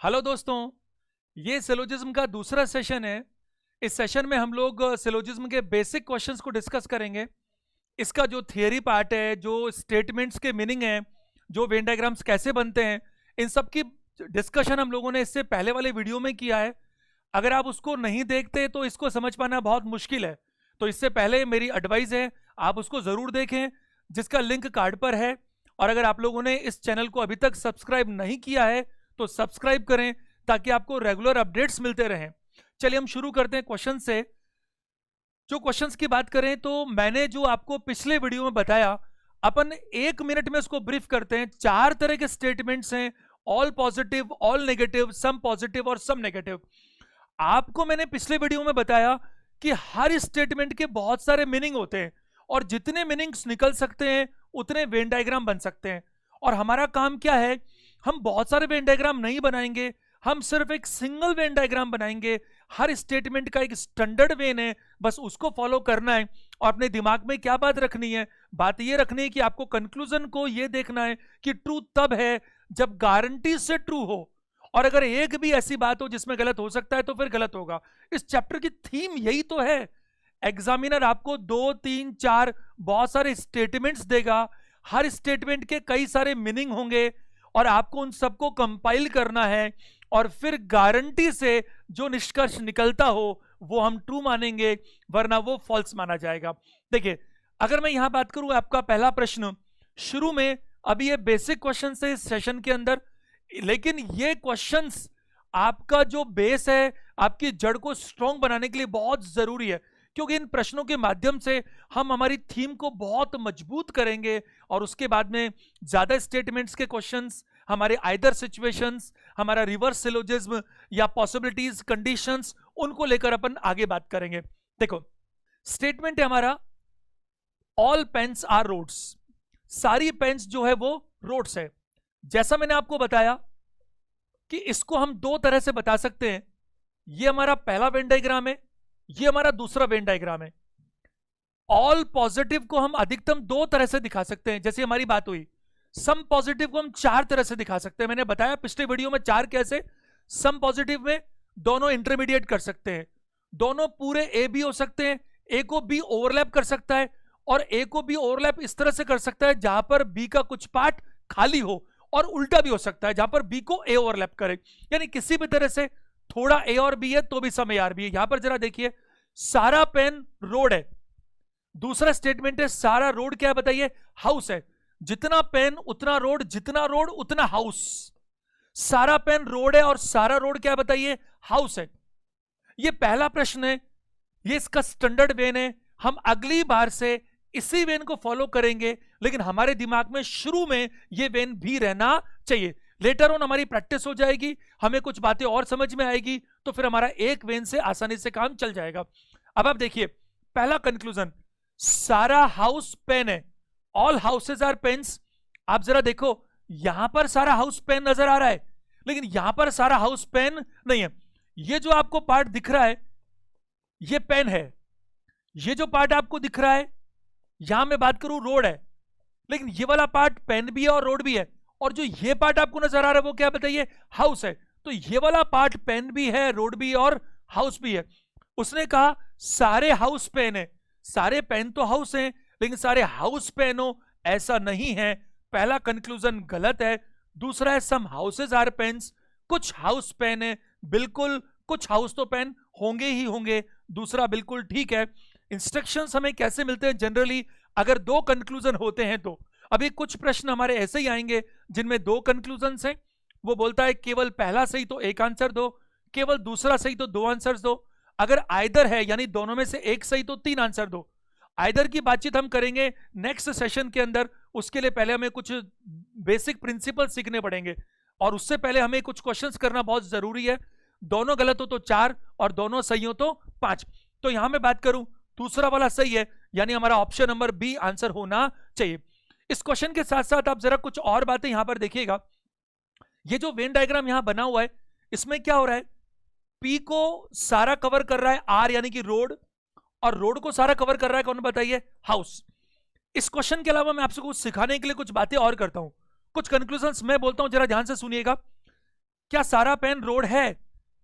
Hello दोस्तों, ये syllogism का दूसरा सेशन है। इस सेशन में हम लोग सिलोजिज्म के बेसिक क्वेश्चंस को डिस्कस करेंगे। इसका जो थियरी पार्ट है, जो स्टेटमेंट्स के मीनिंग है, जो वेन डायग्राम्स कैसे बनते हैं, इन सब की डिस्कशन हम लोगों ने इससे पहले वाले वीडियो में किया है। अगर आप उसको नहीं देखते तो इसको समझ पाना बहुत मुश्किल है। तो इससे पहले मेरी एडवाइस है, आप उसको ज़रूर देखें, जिसका लिंक कार्ड पर है। और अगर आप लोगों ने इस चैनल को अभी तक सब्सक्राइब नहीं किया है तो सब्सक्राइब करें, ताकि आपको रेगुलर अपडेट्स मिलते रहें। चलिए हम शुरू करते हैं क्वेश्चन से। जो क्वेश्चंस की बात करें तो मैंने जो आपको पिछले वीडियो में बताया, अपन 1 मिनट में उसको ब्रीफ करते हैं। 4 तरह के स्टेटमेंट्स हैं, all positive, all negative, some positive और सम नेगेटिव। आपको मैंने पिछले वीडियो में बताया कि हर स्टेटमेंट के बहुत सारे मीनिंग होते हैं, और जितने मीनिंग्स निकल सकते हैं उतने वेन डायग्राम बन सकते हैं। और हमारा काम क्या है, हम बहुत सारे वेन डायग्राम नहीं बनाएंगे, हम सिर्फ एक सिंगल वेन डायग्राम बनाएंगे। हर स्टेटमेंट का एक स्टैंडर्ड वेन है, बस उसको फॉलो करना है। और अपने दिमाग में क्या बात रखनी है, बात ये रखनी है कि आपको कंक्लूजन को ये देखना है कि ट्रू तब है जब गारंटी से ट्रू हो, और अगर एक भी ऐसी बात हो जिसमें गलत हो सकता है तो फिर गलत होगा। इस चैप्टर की थीम यही तो है। एग्जामिनर आपको 2, 3, 4 बहुत सारे स्टेटमेंट्स देगा, हर स्टेटमेंट के कई सारे मीनिंग होंगे, और आपको उन सबको कंपाइल करना है, और फिर गारंटी से जो निष्कर्ष निकलता हो वो हम ट्रू मानेंगे, वरना वो फॉल्स माना जाएगा। देखिए, अगर मैं यहां बात करूं, आपका पहला प्रश्न शुरू में, अभी ये बेसिक क्वेश्चन है इस सेशन के अंदर, लेकिन ये क्वेश्चंस आपका जो बेस है, आपकी जड़ को स्ट्रॉन्ग बनाने के लिए बहुत जरूरी है, क्योंकि इन प्रश्नों के माध्यम से हम हमारी थीम को बहुत मजबूत करेंगे। और उसके बाद में ज्यादा स्टेटमेंट्स के क्वेश्चंस, हमारे आइदर सिचुएशंस, हमारा रिवर्स सिलोजिज्म या पॉसिबिलिटीज, कंडीशंस, उनको लेकर अपन आगे बात करेंगे। देखो, स्टेटमेंट है हमारा, ऑल पेन्स आर रोड्स। सारी पेन्स जो है वो रोड्स है। जैसा मैंने आपको बताया कि इसको हम 2 तरह से बता सकते हैं। ये हमारा पहला वेन डायग्राम है, ये हमारा दूसरा वेन डायग्राम है। ऑल पॉजिटिव को हम अधिकतम 2 तरह से दिखा सकते हैं, जैसे हमारी बात हुई। सम पॉजिटिव को हम 4 तरह से दिखा सकते हैं। मैंने बताया पिछले वीडियो में 4 कैसे। सम पॉजिटिव में दोनों इंटरमीडिएट कर सकते हैं, दोनों पूरे ए बी हो सकते हैं, ए को बी ओवरलैप कर सकता है, और ए को बी ओवरलैप इस तरह से कर सकता है जहां पर बी का कुछ पार्ट खाली हो, और उल्टा भी हो सकता है जहां पर बी को ए ओवरलैप करे। यानी किसी भी तरह से थोड़ा ए और बी है तो भी सम ए आर बी है। यहां पर जरा देखिए, सारा पेन रोड है। दूसरा स्टेटमेंट है, सारा रोड क्या है बताइए, हाउस है। जितना पेन उतना रोड, जितना रोड उतना हाउस। सारा पेन रोड है और सारा रोड क्या है बताइए, हाउस है। ये पहला प्रश्न है, ये इसका स्टैंडर्ड वेन है। हम अगली बार से इसी वेन को फॉलो करेंगे, लेकिन हमारे दिमाग में शुरू में ये वेन भी रहना चाहिए। लेटर ऑन हमारी प्रैक्टिस हो जाएगी, हमें कुछ बातें और समझ में आएगी, तो फिर हमारा एक वेन से आसानी से काम चल जाएगा। अब आप देखिए, पहला कंक्लूजन, सारा हाउस पेन है, ऑल हाउसेज आर पेन्स। आप जरा देखो, यहां पर सारा हाउस पेन नजर आ रहा है, लेकिन यहां पर सारा हाउस पेन नहीं है। ये जो आपको पार्ट दिख रहा है ये पेन है, ये जो पार्ट आपको दिख रहा है, यहां मैं बात करूं रोड है, लेकिन ये वाला पार्ट पेन भी है और रोड भी है। और जो ये पार्ट आपको नजर आ रहा है वो क्या बताइए, हाउस है। तो ये वाला पार्ट पेन भी है, रोड भी है और हाउस भी है। उसने कहा सारे हाउस पेन है। सारे पेन तो हाउस हैं, लेकिन सारे हाउस पेन हो ऐसा नहीं है। पहला कंक्लूजन गलत है। दूसरा है, सम हाउसेज आर पेन्स। कुछ हाउस पेन है, बिल्कुल कुछ हाउस तो पेन होंगे ही होंगे। दूसरा बिल्कुल ठीक है। इंस्ट्रक्शंस हमें कैसे मिलते हैं जनरली, अगर 2 कंक्लूजन होते हैं तो। अभी कुछ प्रश्न हमारे ऐसे ही आएंगे जिनमें 2 कंक्लूजन्स हैं। वो बोलता है केवल पहला सही तो 1 आंसर दो, केवल दूसरा सही तो 2 आंसर दो। अगर आइदर है यानी दोनों में से एक सही तो 3 आंसर दो। आइदर की बातचीत हम करेंगे नेक्स्ट सेशन के अंदर। उसके लिए पहले हमें कुछ बेसिक प्रिंसिपल सीखने पड़ेंगे, और उससे पहले हमें कुछ क्वेश्चंस करना बहुत जरूरी है। दोनों गलत हो तो 4 और दोनों सही हो तो 5। तो यहां मैं बात करूं, दूसरा वाला सही है, यानी हमारा ऑप्शन नंबर बी आंसर होना चाहिए। इस क्वेश्चन के साथ साथ आप जरा कुछ और बातें यहां पर देखिएगा। ये जो वेन डायग्राम यहां बना हुआ है, इसमें क्या हो रहा है, पी को सारा कवर कर रहा है आर यानी कि रोड, और रोड को सारा कवर कर रहा है कौन बताइए, हाउस। इस क्वेश्चन के अलावा मैं आपसे कुछ सिखाने के लिए कुछ बातें और करता हूं, कुछ कंक्लूजन मैं बोलता हूं, जरा ध्यान से सुनिएगा। क्या सारा पेन रोड है?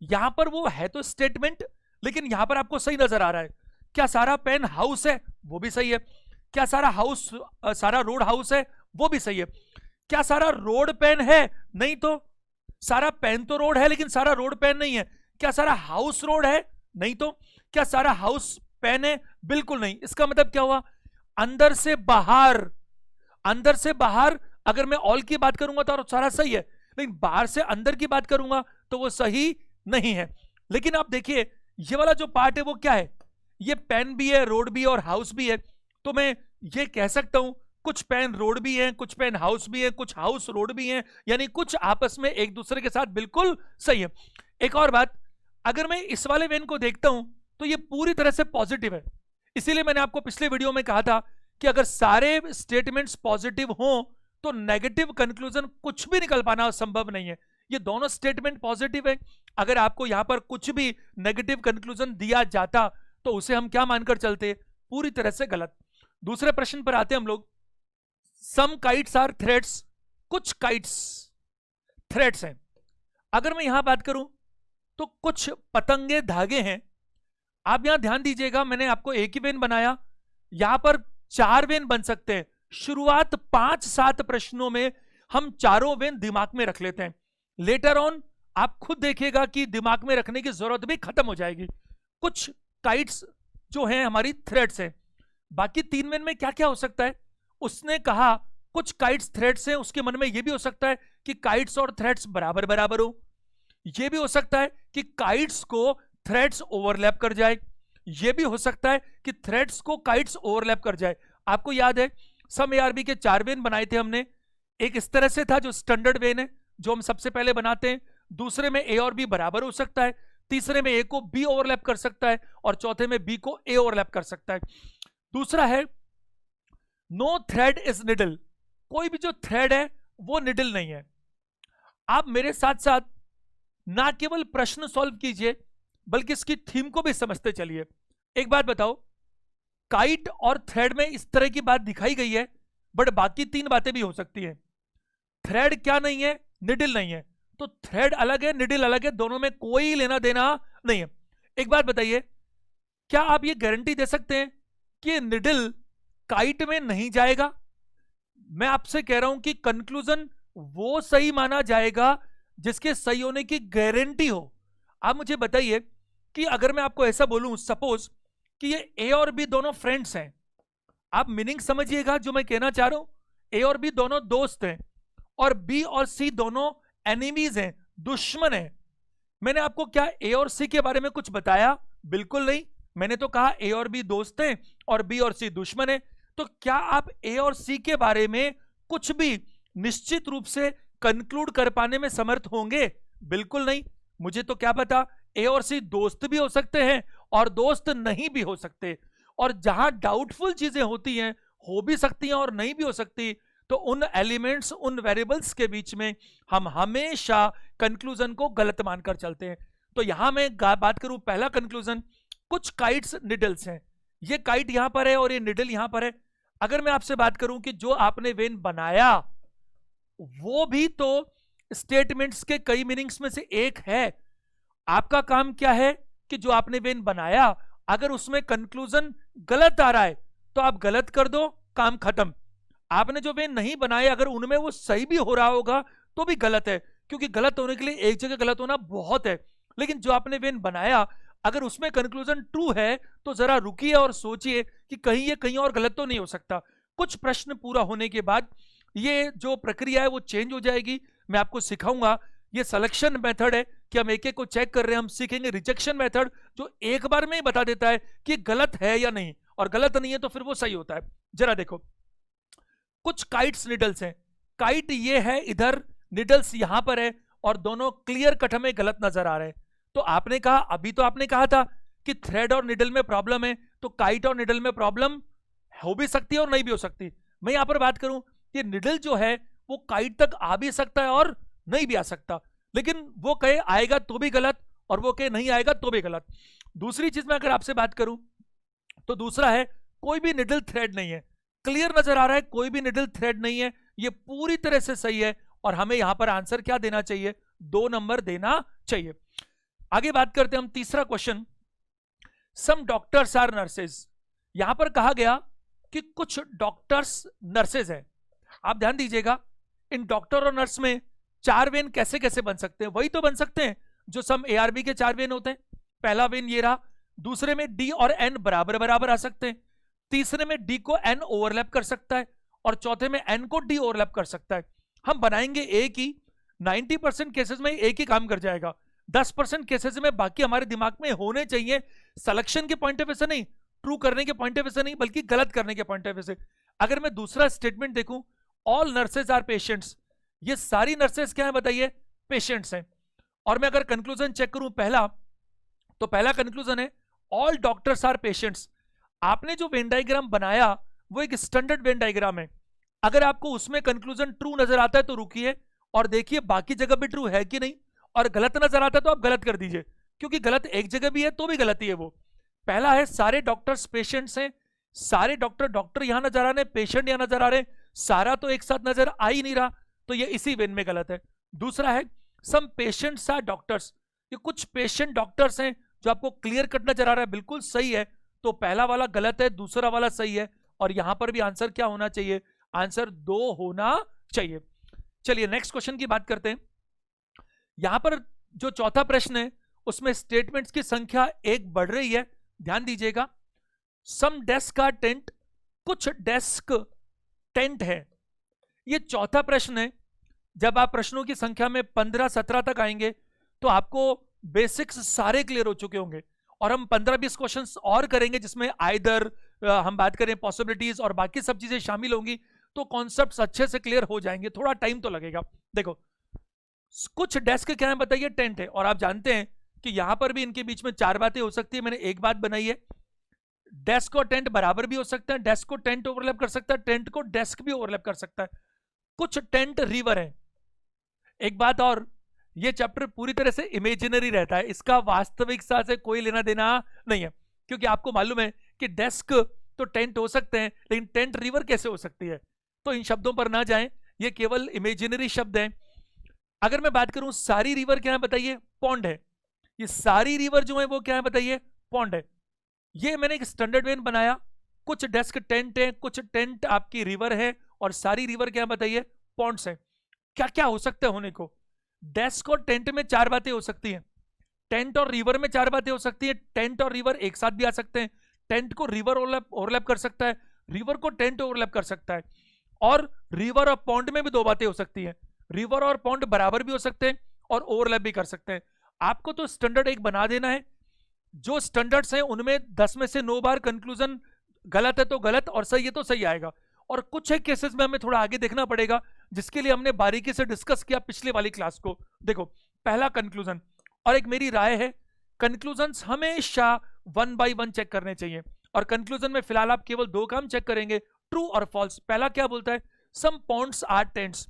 यहां पर वो है तो स्टेटमेंट, लेकिन यहां पर आपको सही नजर आ रहा है। क्या सारा पेन हाउस है? वो भी सही है। क्या सारा रोड हाउस है? वो भी सही है। क्या सारा रोड पेन है? नहीं तो। सारा पेन तो रोड है लेकिन सारा रोड पेन नहीं है। क्या सारा हाउस रोड है? नहीं तो। क्या सारा हाउस पेन है? बिल्कुल नहीं। इसका मतलब क्या हुआ? अंदर से बाहर, अंदर से बाहर अगर मैं ऑल की बात करूंगा तो सारा सही है, लेकिन बाहर से अंदर की बात करूंगा तो वो सही नहीं है। लेकिन आप देखिए ये वाला जो पार्ट है वो क्या है? ये पेन भी है, रोड भी है और हाउस भी है। तो मैं ये कह सकता हूं कुछ पेन रोड भी है, कुछ पेन हाउस भी है, कुछ हाउस रोड भी है, यानी कुछ आपस में एक दूसरे के साथ बिल्कुल सही है। एक और बात, अगर मैं इस वाले वेन को देखता हूं तो ये पूरी तरह से पॉजिटिव है। इसीलिए मैंने आपको पिछले वीडियो में कहा था कि अगर सारे स्टेटमेंट्स पॉजिटिव हों तो नेगेटिव कंक्लूजन कुछ भी निकल पाना संभव नहीं है। ये दोनों स्टेटमेंट पॉजिटिव है। अगर आपको यहां पर कुछ भी नेगेटिव कंक्लूजन दिया जाता तो उसे हम क्या मानकर चलते? पूरी तरह से गलत। दूसरे प्रश्न पर आते हैं हम लोग। सम काइट्स आर थ्रेड्स, कुछ काइट्स थ्रेड्स हैं। अगर मैं यहां बात करूं तो कुछ पतंगे धागे हैं। आप यहां ध्यान दीजिएगा, मैंने आपको एक ही वेन बनाया, यहां पर 4 वेन बन सकते हैं। शुरुआत 5-7 प्रश्नों में हम चारों वेन दिमाग में रख लेते हैं। लेटर ऑन आप खुद देखिएगा कि दिमाग में रखने की जरूरत भी खत्म हो जाएगी। कुछ काइट्स जो हैं हमारी थ्रेड्स हैं। बाकी 3 वेन में क्या क्या हो सकता है? उसने कहा कुछ काइट्स थ्रेड्स हैं, उसके मन में यह भी हो सकता है कि काइट्स और थ्रेड्स बराबर बराबर हो। यह भी हो सकता है कि काइट्स को थ्रेड्स ओवरलैप कर जाए। यह भी हो सकता है कि थ्रेड्स को काइट्स ओवरलैप कर जाए। आपको याद है सम एआरबी के 4 वेन बनाए थे हमने। एक इस तरह से था जो स्टैंडर्ड वेन है, जो हम सबसे पहले बनाते हैं। दूसरे में ए और बी बराबर हो सकता है, तीसरे में ए को बी ओवरलैप कर सकता है और चौथे में बी को ए ओवरलैप कर सकता है। दूसरा है नो थ्रेड इज निडल, कोई भी जो थ्रेड है वो निडल नहीं है। आप मेरे साथ साथ ना केवल प्रश्न सॉल्व कीजिए बल्कि इसकी थीम को भी समझते चलिए। एक बात बताओ, काइट और थ्रेड में इस तरह की बात दिखाई गई है, बट बाकी 3 बातें भी हो सकती हैं। थ्रेड क्या नहीं है? निडल नहीं है। तो थ्रेड अलग है, निडल अलग है, दोनों में कोई लेना देना नहीं है। एक बात बताइए, क्या आप ये गारंटी दे सकते हैं कि निडल काइट में नहीं जाएगा? मैं आपसे कह रहा हूं कि कंक्लूजन वो सही माना जाएगा जिसके सही होने की गारंटी हो। आप मुझे बताइए कि अगर मैं आपको ऐसा बोलूं, सपोज कि ये ए और बी दोनों फ्रेंड्स हैं। आप मीनिंग समझिएगा जो मैं कहना चाह रहा हूं। ए और बी दोनों दोस्त हैं और बी और सी दोनों एनिमीज हैं, दुश्मन हैं। मैंने आपको क्या ए और सी के बारे में कुछ बताया? बिल्कुल नहीं। मैंने तो कहा ए और बी दोस्त हैं और बी और सी दुश्मन है। तो क्या आप ए और सी के बारे में कुछ भी निश्चित रूप से कंक्लूड कर पाने में समर्थ होंगे? बिल्कुल नहीं। मुझे तो क्या पता, ए और सी दोस्त भी हो सकते हैं और दोस्त नहीं भी हो सकते। और जहां डाउटफुल चीजें होती हैं, हो भी सकती हैं और नहीं भी हो सकती, तो उन एलिमेंट्स, उन वेरिएबल्स के बीच में हम हमेशा कंक्लूजन को गलत मानकर चलते हैं। तो यहां मैं बात करूं, पहला कंक्लूजन, कुछ काइट्स निडल्स हैं। ये काइट यहां पर है और ये निडल यहां पर है। अगर मैं आपसे बात करूं कि जो आपने वेन बनाया वो भी तो स्टेटमेंट्स के कई मीनिंग्स में से एक है। आपका काम क्या है कि जो आपने वेन बनाया, अगर उसमें कंक्लूजन गलत आ रहा है तो आप गलत कर दो, काम खत्म। आपने जो वेन नहीं बनाया, अगर उनमें वो सही भी हो रहा होगा तो भी गलत है, क्योंकि गलत होने के लिए एक जगह गलत होना बहुत है। लेकिन जो आपने वेन बनाया, अगर उसमें कंक्लूजन ट्रू है तो जरा रुकिए और सोचिए कि कहीं ये कहीं और गलत तो नहीं हो सकता। कुछ प्रश्न पूरा होने के बाद ये जो प्रक्रिया है वो चेंज हो जाएगी। मैं आपको सिखाऊंगा। ये सिलेक्शन मेथड है कि हम एक एक को चेक कर रहे हैं। हम सीखेंगे रिजेक्शन मेथड, जो एक बार में ही बता देता है कि गलत है या नहीं, और गलत नहीं है तो फिर वो सही होता है। जरा देखो, कुछ काइट्स निडल्स हैं। काइट ये है इधर, निडल्स यहां पर है, और दोनों क्लियर कट हमें गलत नजर आ रहे हैं। तो आपने कहा, अभी तो आपने कहा था कि थ्रेड और निडल में प्रॉब्लम है, तो काइट और निडल में प्रॉब्लम हो भी सकती है और नहीं भी हो सकती। मैं यहां पर बात करूं कि निडल जो है वो काइट तक आ भी सकता है और नहीं भी आ सकता, लेकिन वो कहे आएगा तो भी गलत और वो कहे नहीं आएगा तो भी गलत। दूसरी चीज में अगर आपसे बात करूं तो दूसरा है, कोई भी निडल थ्रेड नहीं है। क्लियर नजर आ रहा है कोई भी निडल थ्रेड नहीं है, ये पूरी तरह से सही है। और हमें यहां पर आंसर क्या देना चाहिए? 2 नंबर देना चाहिए। आगे बात करते हैं हम तीसरा question, some doctors are nurses. यहां पर कहा गया कि कुछ डॉक्टर्स नर्सेज हैं। आप ध्यान दीजिएगा, इन डॉक्टर और नर्स में 4 वेन कैसे कैसे बन सकते हैं, वही तो बन सकते हैं जो सम एआरबी के 4 वेन होते हैं। पहला वेन ये रहा, दूसरे में डी और एन बराबर बराबर आ सकते हैं, तीसरे में डी को एन ओवरलैप कर सकता है, और चौथे में एन को डी ओवरलैप कर सकता है। हम बनाएंगे एक ही, 90% केसेस में एक ही काम कर जाएगा, 10% केसेस में बाकी हमारे दिमाग में होने चाहिए, सिलेक्शन के पॉइंट ऑफ व्यू से नहीं, ट्रू करने के पॉइंट ऑफ व्यू से नहीं, बल्कि गलत करने के पॉइंट ऑफ व्यू से। अगर मैं दूसरा स्टेटमेंट देखूं, ऑल नर्सेज आर पेशेंट्स, ये सारी नर्सेज क्या है बताइए, पेशेंट्स हैं। और मैं अगर कंक्लूजन चेक करूं पहला, तो पहला कंक्लूजन है ऑल डॉक्टर्स आर पेशेंट्स। आपने जो वेन डायग्राम बनाया वो एक स्टैंडर्ड वेन डायग्राम है, अगर आपको उसमें कंक्लूजन ट्रू नजर आता है तो रुकिए और देखिए बाकी जगह भी ट्रू है कि नहीं, और गलत नजर आता है तो आप गलत कर दीजिए, क्योंकि गलत एक जगह भी है तो भी गलती है वो। पहला है सारे डॉक्टर्स पेशेंट्स हैं, सारे डॉक्टर यहां नजर आ रहे हैं, पेशेंट यहां नजर आ रहे हैं, सारा तो एक साथ नजर आ ही नहीं रहा, तो ये इसी वेन में गलत है। दूसरा है सम पेशेंट्स आर डॉक्टर्स, ये कुछ पेशेंट डॉक्टर्स हैं जो आपको क्लियर कट नजर आ रहा है, बिल्कुल सही है, तो पहला वाला गलत है, दूसरा वाला सही है, और यहां पर भी आंसर क्या होना चाहिए, आंसर 2 होना चाहिए। चलिए नेक्स्ट क्वेश्चन की बात करते हैं। यहां पर जो चौथा प्रश्न है उसमें स्टेटमेंट्स की संख्या 1 बढ़ रही है, ध्यान दीजिएगा। सम डेस्क आर टेंट, कुछ डेस्क टेंट है, ये चौथा प्रश्न है। जब आप प्रश्नों की संख्या में 15-17 तक आएंगे तो आपको बेसिक्स सारे क्लियर हो चुके होंगे, और हम 15-20 क्वेश्चंस और करेंगे जिसमें आइदर हम बात करें पॉसिबिलिटीज और बाकी सब चीजें शामिल होंगी, तो कॉन्सेप्ट्स अच्छे से क्लियर हो जाएंगे, थोड़ा टाइम तो लगेगा। देखो कुछ डेस्क क्या है बताइए, टेंट है, और आप जानते हैं कि यहां पर भी इनके बीच में 4 बातें हो सकती है, मैंने एक बात बनाई है, डेस्क और टेंट बराबर भी हो सकता है, डेस्क को टेंट ओवरलैप कर सकता है, टेंट को डेस्क भी ओवरलैप कर सकता है। कुछ टेंट रिवर है। एक बात और, ये चैप्टर पूरी तरह से इमेजिनरी रहता है, इसका वास्तविकता से कोई लेना देना नहीं है, क्योंकि आपको मालूम है कि डेस्क तो टेंट हो सकते हैं, लेकिन टेंट रिवर कैसे हो सकती है, तो इन शब्दों पर ना जाएं, ये केवल इमेजिनरी शब्द हैं। अगर मैं बात करूं सारी रिवर क्या है बताइए, पॉन्ड है, ये सारी रिवर जो है वो क्या है बताइए, पॉन्ड है। ये मैंने एक स्टैंडर्ड वेन बनाया, कुछ डेस्क टेंट है, कुछ टेंट आपकी रिवर है, और सारी रिवर क्या बताइए, पॉन्ड्स है। क्या क्या हो सकता है होने को, डेस्क और टेंट में 4 बातें हो सकती हैं, टेंट और रिवर में 4 बातें हो सकती हैं, टेंट और रिवर एक साथ भी आ सकते हैं, टेंट को रिवर ओवरलैप कर सकता है, रिवर को टेंट ओवरलैप कर सकता है, और रिवर और पॉन्ड में भी 2 बातें हो सकती हैं, रिवर और पॉन्ड बराबर भी हो सकते हैं और ओवरलैप भी कर सकते हैं। आपको तो स्टैंडर्ड एक बना देना है, जो स्टैंडर्ड्स हैं उनमें 10 में से 9 बार कंक्लूजन गलत है तो गलत, और सही है तो सही आएगा, और कुछ एक केसेस में हमें थोड़ा आगे देखना पड़ेगा, जिसके लिए हमने बारीकी से डिस्कस किया पिछले वाली क्लास को। देखो पहला कंक्लूजन, और एक मेरी राय है, कंक्लूजन्स हमेशा 1 बाय 1 चेक करने चाहिए, और कंक्लूजन में फिलहाल आप केवल 2 काम चेक करेंगे, ट्रू और फॉल्स। पहला क्या बोलता है, सम पॉन्ड्स आर टेंट्स,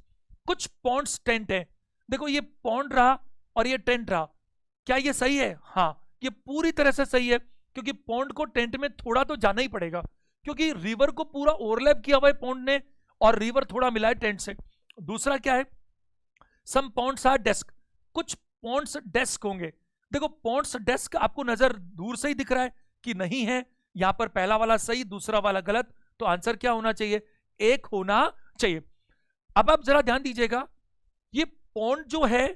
कुछ पॉन्ड्स टेंट है। देखो ये पॉन्ड रहा और ये टेंट रहा, क्या ये सही है, हाँ ये पूरी तरह से सही है, क्योंकि पॉन्ड को टेंट में थोड़ा तो जाना ही पड़ेगा, क्योंकि रिवर को पूरा ओवरलैप किया हुआ है पॉन्ड ने, और रिवर थोड़ा मिला है टेंट से। दूसरा क्या है, सम पॉन्ड्स आर डेस्क, कुछ पॉन्ड्स डेस्क होंगे। देखो पॉन्ड्स डेस्क आपको नजर दूर से ही दिख रहा है कि नहीं है, यहां पर पहला वाला सही दूसरा वाला गलत, तो आंसर क्या होना चाहिए, 1 होना चाहिए। अब आप जरा ध्यान दीजिएगा, ये पॉन्ड जो है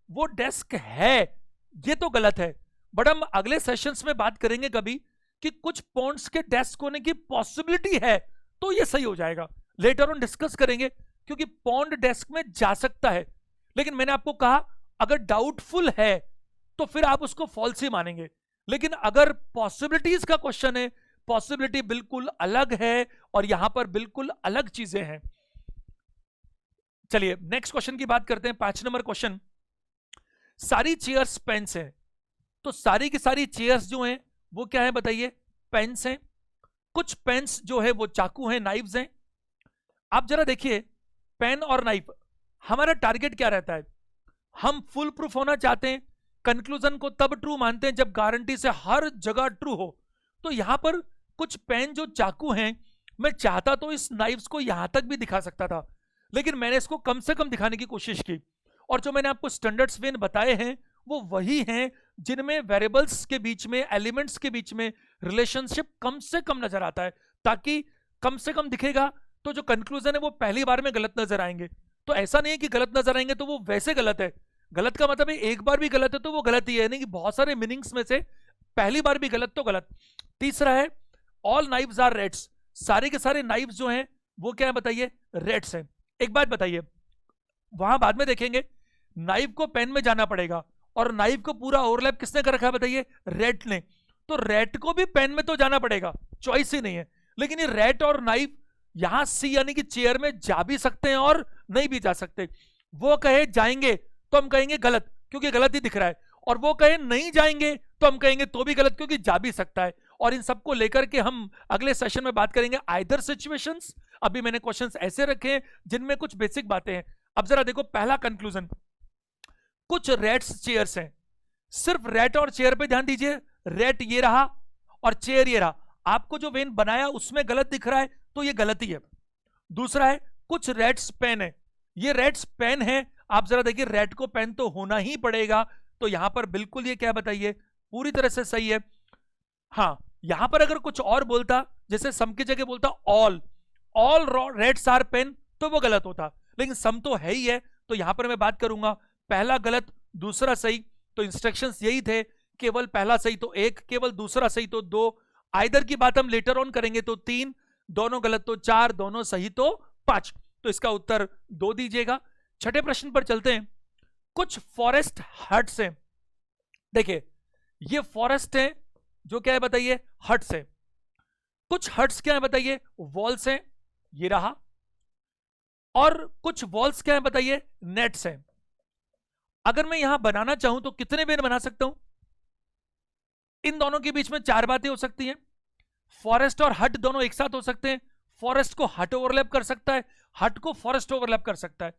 वो डेस्क है, ये तो गलत है, बट हम अगले सेशंस में बात करेंगे कभी कि कुछ पॉन्ड्स के डेस्क होने की पॉसिबिलिटी है, तो ये सही हो जाएगा, लेटर ऑन डिस्कस करेंगे, क्योंकि पॉन्ड डेस्क में जा सकता है। लेकिन मैंने आपको कहा अगर डाउटफुल है तो फिर आप उसको फॉल्स ही मानेंगे, लेकिन अगर पॉसिबिलिटीज का क्वेश्चन है, पॉसिबिलिटी बिल्कुल अलग है, और यहां पर बिल्कुल अलग चीजें हैं। चलिए नेक्स्ट क्वेश्चन की बात करते हैं, 5 नंबर क्वेश्चन। सारी चेयर्स पेन्स हैं, तो सारी की सारी चेयर्स जो हैं वो क्या है बताइए, पेन्स हैं। कुछ पेन्स जो है वो चाकू हैं, नाइफ्स हैं। आप जरा देखिए, पेन और नाइफ, हमारा टारगेट क्या रहता है, हम फुल प्रूफ होना चाहते हैं, कंक्लूजन को तब ट्रू मानते हैं जब गारंटी से हर जगह ट्रू हो। तो यहां पर कुछ पेन जो चाकू हैं, मैं चाहता तो इस नाइफ्स को यहां तक भी दिखा सकता था, लेकिन मैंने इसको कम से कम दिखाने की कोशिश की, और जो मैंने आपको स्टैंडर्ड्स वेन बताए हैं वो वही हैं जिनमें वेरिएबल्स के बीच में, एलिमेंट्स के बीच में रिलेशनशिप कम से कम नजर आता है, ताकि कम से कम दिखेगा तो जो कंक्लूजन है वो पहली बार में गलत नजर आएंगे। तो ऐसा नहीं है कि गलत नजर आएंगे तो वो वैसे गलत है, गलत का मतलब है एक बार भी गलत है तो वो गलत ही है, नहीं कि बहुत सारे मीनिंग्स में से पहली बार भी गलत तो गलत। तीसरा है ऑल नाइव्स आर रेड्स, सारे के सारे नाइव्स जो हैं वो क्या है बताइए, रेड्स हैं। एक बात बताइए, वहां बाद में देखेंगे नाइव को पेन में जाना पड़ेगा, और नाइव को पूरा ओवरलैप किसने कर रखा है बताइए, रेड ने। तो रेड को भी पेन में तो जाना पड़ेगा, चॉइस ही नहीं है। लेकिन ये रेड और नाइव यहां सी यानी कि चेयर में जा भी सकते हैं और नहीं भी जा सकते। वो कहे जाएंगे तो हम कहेंगे गलत क्योंकि गलत ही दिख रहा है, और वो कहे नहीं जाएंगे तो हम कहेंगे तो भी गलत क्योंकि जा भी सकता है। और इन सबको लेकर के हम अगले सेशन में बात करेंगे आइदर सिचुएशंस। अभी मैंने क्वेश्चंस ऐसे रखे हैं जिनमें कुछ बेसिक बातें हैं। अब जरा देखो पहला कंक्लूजन, कुछ रेट्स चेयर्स हैं, सिर्फ रेट और चेयर पे ध्यान दीजिए। रेट ये रहा और चेयर ये रहा, आपको जो वेन बनाया उसमें गलत दिख रहा है तो ये गलती है। दूसरा है कुछ रेट्स पेन है, ये रेट्स पेन है, आप जरा देखिए रेट को पेन तो होना ही पड़ेगा, तो यहां पर बिल्कुल ये क्या बताइए पूरी तरह से सही है। हाँ, यहां पर अगर कुछ और बोलता, जैसे सम की जगह बोलता ऑल रेट्स आर पेन, तो वो गलत होता, लेकिन सम तो है ही है, तो यहां पर मैं बात करूंगा पहला गलत दूसरा सही। तो इंस्ट्रक्शंस यही थे, केवल पहला सही तो 1, केवल दूसरा सही तो 2, आइदर की बात हम लेटर ऑन करेंगे तो 3, दोनों गलत तो 4, दोनों सही तो 5। तो इसका उत्तर 2 दीजिएगा। छठे प्रश्न पर चलते हैं। कुछ फॉरेस्ट हट्स हैं, देखिए ये फॉरेस्ट है जो क्या है बताइए, हट्स है। कुछ हट्स क्या है बताइए, वॉल्स हैं, ये रहा, और कुछ वॉल्स क्या है बताइए, नेट्स हैं। अगर मैं यहां बनाना चाहूं तो कितने वेन बना सकता हूं, इन दोनों के बीच में 4 बातें हो सकती हैं। फॉरेस्ट और हट दोनों एक साथ हो सकते हैं, फॉरेस्ट को हट ओवरलैप कर सकता है, हट को फॉरेस्ट ओवरलैप कर सकता है।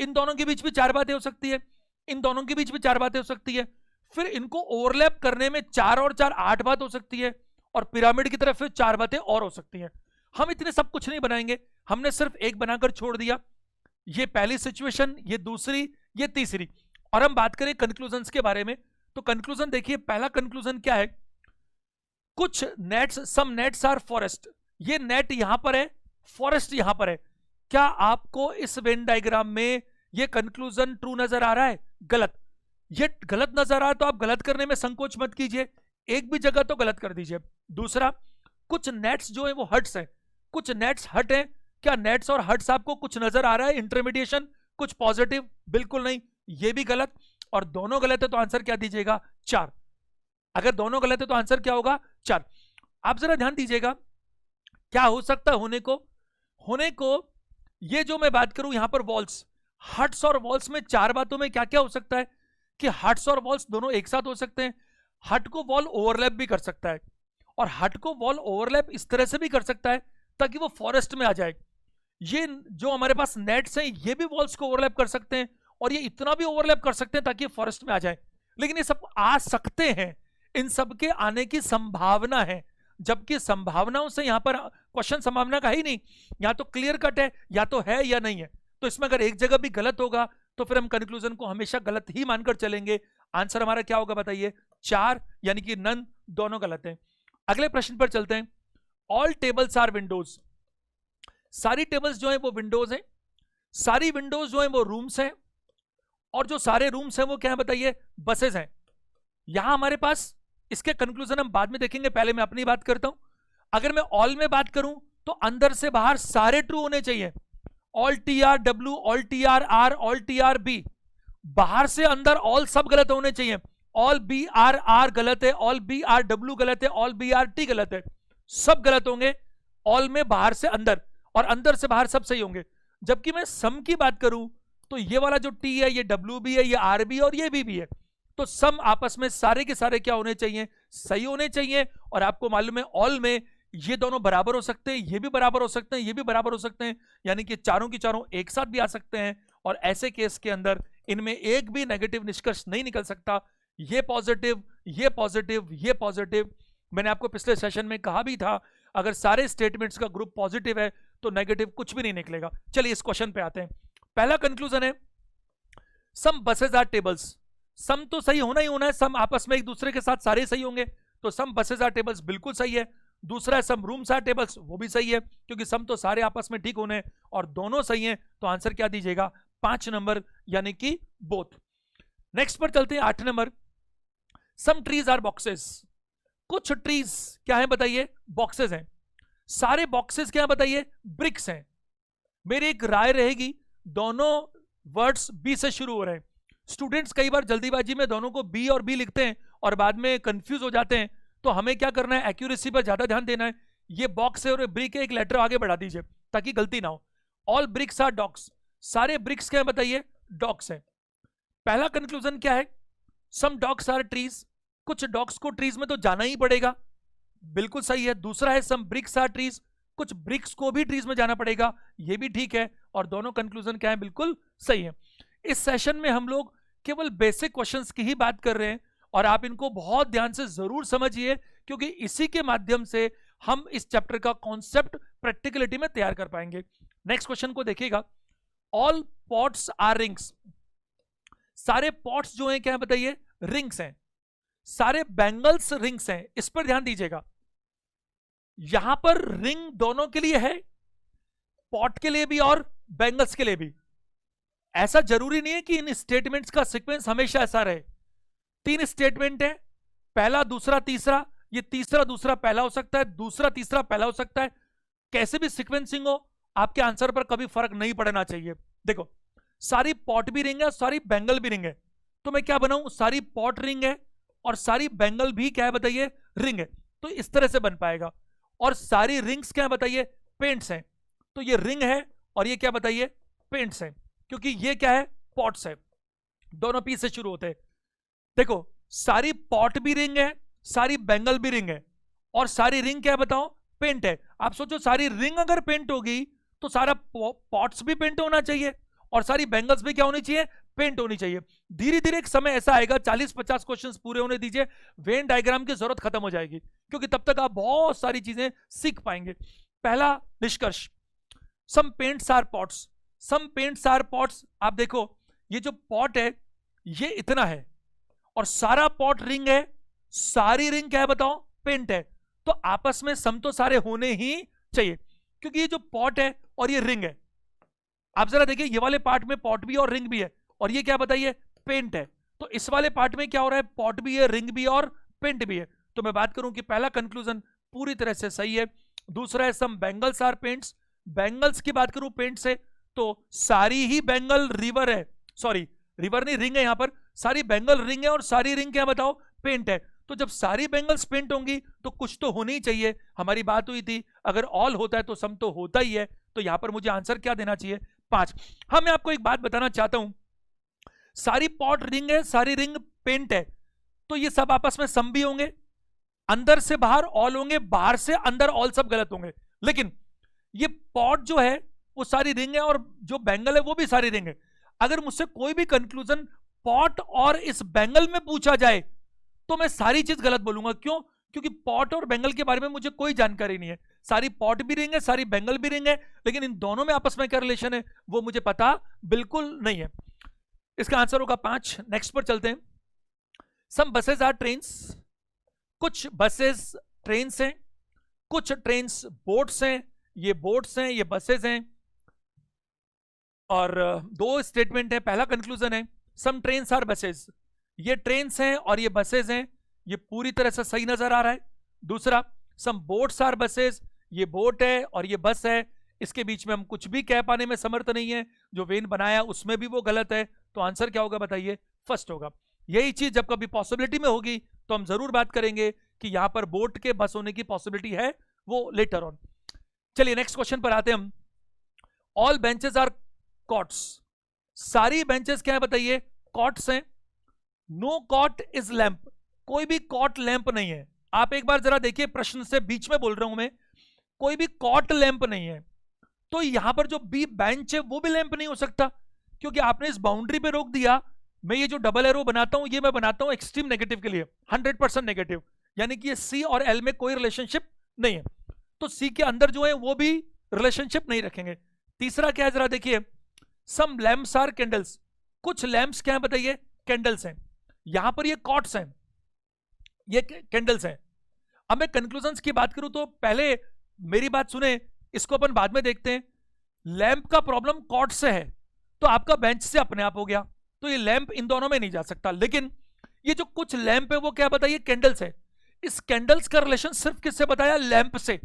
इन दोनों के बीच भी 4 बातें हो सकती है, इन दोनों के बीच भी 4 बातें हो सकती है। फिर इनको ओवरलैप करने में 4 और 4 8 बात हो सकती है, और पिरामिड की तरफ फिर 4 बातें और हो सकती हैं। हम इतने सब कुछ नहीं बनाएंगे, हमने सिर्फ एक बनाकर छोड़ दिया। ये पहली सिचुएशन, ये दूसरी, ये तीसरी। और हम बात करें कंक्लूजन्स के बारे में, तो कंक्लूजन देखिए, पहला कंक्लूजन क्या है, कुछ nets, some nets are forest, ये नेट यहां पर है, फॉरेस्ट यहां पर है। क्या आपको इस वेन डायग्राम में ये कंक्लूजन ट्रू नजर आ रहा है, गलत? ये गलत नजर आ रहा है तो आप गलत करने में संकोच मत कीजिए, एक भी जगह तो गलत कर दीजिए। दूसरा, कुछ नेट्स जो है वो हट्स हैं, कुछ नेट्स हट हैं, क्या नेट्स और हट्स आपको कुछ नजर आ रहा है इंटरमीडिएशन, कुछ पॉजिटिव? बिल्कुल नहीं, ये भी गलत। और दोनों गलत है तो आंसर क्या दीजिएगा, 4। अगर दोनों गलत है तो आंसर क्या होगा, 4। आप जरा ध्यान दीजिएगा क्या हो सकता है होने को ये जो मैं बात करूं यहां पर वॉल्स, हट्स और वॉल्स में 4 बातों में क्या क्या हो सकता है कि हट्स और वॉल्स दोनों एक साथ हो सकते हैं। हट को वॉल ओवरलैप भी कर सकता है, और हट को वॉल ओवरलैप इस तरह से भी कर सकता है ताकि वो फॉरेस्ट में आ जाए। ये जो हमारे पास नेट्स हैं ये भी वॉल्स को ओवरलैप कर सकते हैं, और ये इतना भी ओवरलैप कर सकते हैं ताकि ये फॉरेस्ट में आ जाए। लेकिन ये सब आ सकते हैं, इन सब के आने की संभावना है, जबकि संभावनाओं से यहां पर क्वेश्चन संभावना का ही नहीं, या तो क्लियर कट है या तो है या नहीं है। तो इसमें अगर एक जगह भी गलत होगा तो फिर हम कंक्लूजन को हमेशा गलत ही मानकर चलेंगे। आंसर हमारा क्या होगा बताइए, 4, यानी कि नन, दोनों गलत हैं। अगले प्रश्न पर चलते हैं। ऑल टेबल्स आर विंडोज, सारी टेबल्स जो है वो विंडोज हैं, सारी विंडोज जो है वो रूम्स हैं, और जो सारे रूम्स हैं वो क्या है बताइए, बसेज हैं। यहां हमारे पास इसके कंक्लूजन हम बाद में देखेंगे, पहले मैं अपनी बात करता हूं। अगर मैं ऑल में बात करूं तो अंदर से बाहर सारे ट्रू होने चाहिए, all TR W, all TR R, all TR B। बाहर से अंदर ऑल सब गलत होने चाहिए, ऑल BR गलत है, ऑल BR गलत है, ऑल BR गलत है, सब गलत होंगे ऑल में बाहर से अंदर, और अंदर से बाहर सब सही होंगे। जबकि मैं सम की बात करूं तो ये वाला जो T है ये W भी है, ये R भी है, और ये भी है। तो सम आपस में सारे के सारे क्या होने चाहिए, सही होने चाहिए। और आपको मालूम है ऑल में ये दोनों बराबर हो सकते हैं, ये भी बराबर हो सकते हैं, ये भी बराबर हो सकते हैं, यानी कि चारों की चारों एक साथ भी आ सकते हैं। और ऐसे केस के अंदर इनमें एक भी नेगेटिव निष्कर्ष नहीं निकल सकता। ये पॉजिटिव, ये पॉजिटिव, ये पॉजिटिव। मैंने आपको पिछले सेशन में कहा भी था, अगर सारे स्टेटमेंट्स का ग्रुप पॉजिटिव है तो नेगेटिव कुछ भी नहीं निकलेगा। चलिए इस क्वेश्चन पे आते हैं। पहला कंक्लूजन है, सम बसेज आर टेबल्स, सम तो सही होना ही होना है, सम आपस में एक दूसरे के साथ सारे सही होंगे, तो सम बसेज आर टेबल्स बिल्कुल सही है। दूसरा है सम रूम्स आर टेबल्स, वो भी सही है क्योंकि सम तो सारे आपस में ठीक होने हैं और दोनों सही हैं, तो आंसर क्या दीजिएगा 5 नंबर, यानी कि बोथ। नेक्स्ट पर चलते हैं 8 number, some trees are boxes, कुछ ट्रीज क्या है बताइए, बॉक्सेस हैं। सारे बॉक्सेस क्या बताइए, ब्रिक्स हैं। मेरी एक राय रहेगी, दोनों वर्ड्स बी से शुरू हो रहे हैं। स्टूडेंट्स कई बार जल्दीबाजी में दोनों को बी और बी लिखते हैं और बाद में कंफ्यूज हो जाते हैं, तो हमें क्या करना है, एक्यूरेसी पर ज्यादा ध्यान देना है। ये बॉक्स है और ब्रिक है, एक लेटर आगे बढ़ा दीजिए ताकि गलती ना हो। ऑल ब्रिक्स आर डॉग्स, सारे ब्रिक्स क्या है बताइए, डॉग्स हैं। पहला कंक्लूजन क्या है, सम डॉग्स आर ट्रीज, कुछ डॉग्स को ट्रीज में तो जाना ही पड़ेगा, बिल्कुल सही है। दूसरा है सम ब्रिक्स आर ट्रीज, कुछ ब्रिक्स को भी ट्रीज में जाना पड़ेगा, ये भी ठीक है, और दोनों कंक्लूजन क्या है, बिल्कुल सही है। इस सेशन में हम लोग केवल बेसिक क्वेश्चंस की ही बात कर रहे हैं और आप इनको बहुत ध्यान से जरूर समझिए क्योंकि इसी के माध्यम से हम इस चैप्टर का कॉन्सेप्ट प्रैक्टिकलिटी में तैयार कर पाएंगे। नेक्स्ट क्वेश्चन को देखिएगा, ऑल पॉट्स आर रिंग्स, सारे पॉट्स जो हैं क्या है बताइए, रिंग्स हैं। सारे बैंगल्स रिंग्स हैं, इस पर ध्यान दीजिएगा। यहां पर रिंग दोनों के लिए है, पॉट के लिए भी और बैंगल्स के लिए भी। ऐसा जरूरी नहीं है कि इन स्टेटमेंट्स का सीक्वेंस हमेशा ऐसा रहे। 3 स्टेटमेंट है, पहला दूसरा तीसरा, ये तीसरा दूसरा पहला हो सकता है, दूसरा तीसरा पहला हो सकता है, कैसे भी सीक्वेंसिंग हो आपके आंसर पर कभी फर्क नहीं पड़ना चाहिए। देखो सारी पॉट भी रिंग है, सारी बैंगल भी रिंग है, तो मैं क्या बनाऊं, सारी पॉट रिंग है और सारी बैंगल भी क्या है बताइए, रिंग है, तो इस तरह से बन पाएगा। और सारी रिंग्स क्या है बताइए, पेंट्स हैं, तो ये रिंग है और ये क्या बताइए, पेंट्स हैं, क्योंकि ये क्या है, पॉट्स है, दोनों पी से शुरू होते हैं। देखो सारी पॉट भी रिंग है, सारी बैंगल भी रिंग है और सारी रिंग क्या है बताओ, पेंट है। आप सोचो सारी रिंग अगर पेंट होगी तो सारा पॉट्स भी पेंट होना चाहिए और सारी बैंगल्स भी क्या होनी चाहिए, पेंट होनी चाहिए। धीरे धीरे एक समय ऐसा आएगा, 40-50 क्वेश्चंस पूरे होने दीजिए, वेन डायग्राम की जरूरत खत्म हो जाएगी क्योंकि तब तक आप बहुत सारी चीजें सीख पाएंगे। पहला निष्कर्ष, some paints are pots, some paints are pots. आप देखो ये जो पॉट है ये इतना है और सारा पॉट रिंग है, सारी रिंग क्या है बताओ, पेंट है, तो आपस में सम तो सारे होने ही चाहिए क्योंकि ये जो पॉट है और ये रिंग है। आप जरा देखिए ये वाले पार्ट में पॉट भी और रिंग भी है और ये क्या बताइए, पेंट है, तो इस वाले पार्ट में क्या हो रहा है, पॉट भी है, रिंग भी और पेंट भी है। तो मैं बात करूं कि पहला कंक्लूजन पूरी तरह से सही है। दूसरा है सम बैंगल्स आर पेंट्स, बैंगल्स की बात करूं पेंट से तो सारी ही बैंगल रिवर है, सॉरी रिवर नहीं रिंग है, यहां पर सारी बैंगल रिंग है और सारी रिंग क्या बताओ, पेंट है। तो जब सारी बैंगल्स पेंट होंगी तो कुछ तो होनी ही चाहिए। हमारी बात हुई थी अगर ऑल होता है तो सम तो होता ही है, तो यहां पर मुझे आंसर क्या देना चाहिए, 5। हाँ मैं आपको एक बात बताना चाहता हूं, सारी पॉट रिंग है, सारी रिंग पेंट है, तो ये सब आपस में सम भी होंगे, अंदर से बाहर ऑल होंगे, बाहर से अंदर ऑल, सब गलत होंगे। लेकिन ये पॉट जो है वो सारी रिंग है और जो बैंगल है वो भी सारी रिंग है। अगर मुझसे कोई भी कंक्लूजन पॉट और इस बैंगल में पूछा जाए तो मैं सारी चीज गलत बोलूंगा। क्यों? क्योंकि पॉट और बैंगल के बारे में मुझे कोई जानकारी नहीं है। सारी पॉट भी रिंग है, सारी बैंगल भी रिंग है, लेकिन इन दोनों में आपस में क्या रिलेशन है वो मुझे पता बिल्कुल नहीं है। इसका आंसर होगा 5। नेक्स्ट पर चलते हैं, सम बसेस आर ट्रेन्स, कुछ बसेस ट्रेन्स हैं, कुछ ट्रेन्स बोट्स हैं, ये बोट्स हैं, ये बसेस हैं। और 2 स्टेटमेंट है। पहला कंक्लूजन है सम ट्रेन्स आर बसेस, ये ट्रेन्स हैं और ये बसेस हैं, ये पूरी तरह से सही नजर आ रहा है। दूसरा सम बोट्स आर बसेस, ये बोट है और ये बस है, इसके बीच में हम कुछ भी कह पाने में समर्थ नहीं है, जो वेन बनाया उसमें भी वो गलत है, तो आंसर क्या होगा बताइए, फर्स्ट होगा। यही चीज जब कभी पॉसिबिलिटी में होगी तो हम जरूर बात करेंगे कि यहां पर बोट के बस होने की पॉसिबिलिटी है, वो लेटर ऑन। चलिए नेक्स्ट क्वेश्चन पर आते हैं हम। ऑल बेंचेस आर कॉट्स, सारी बेंचेस क्या है बताइए, कॉट्स हैं। नो कॉट इज लैंप, कोई भी कॉट लैंप नहीं है। आप एक बार जरा देखिए, प्रश्न से बीच में बोल रहा हूं मैं, कोई भी कॉट लैंप नहीं है, तो यहां पर जो बी बेंच है वो भी लैंप नहीं हो सकता, क्योंकि आपने इस बाउंड्री पे रोक दिया। मैं ये जो डबल एरो बनाता हूं ये मैं बनाता हूं एक्सट्रीम नेगेटिव के लिए, 100% नेगेटिव, यानी कि ये सी और एल में कोई रिलेशनशिप नहीं है, तो सी के अंदर जो है वो भी रिलेशनशिप नहीं रखेंगे। तीसरा क्या है जरा देखिए, सम लैम्प्स आर कैंडल्स, कुछ लैंप्स क्या है बताइए, कैंडल्स हैं, यहां पर ये कॉट्स हैं, ये कैंडल्स हैं। अब मैं कंक्लूजन्स की बात करूं तो पहले मेरी बात सुने, इसको अपन बाद में देखते हैं। लैंप का प्रॉब्लम कॉर्ड से है तो आपका बेंच से अपने आप हो गया, तो ये लैंप इन दोनों में नहीं जा सकता। लेकिन ये जो कुछ लैंप है वो क्या बताइए, कैंडल्स है। इस कैंडल्स का रिलेशन सिर्फ किससे बताया, लैंप से।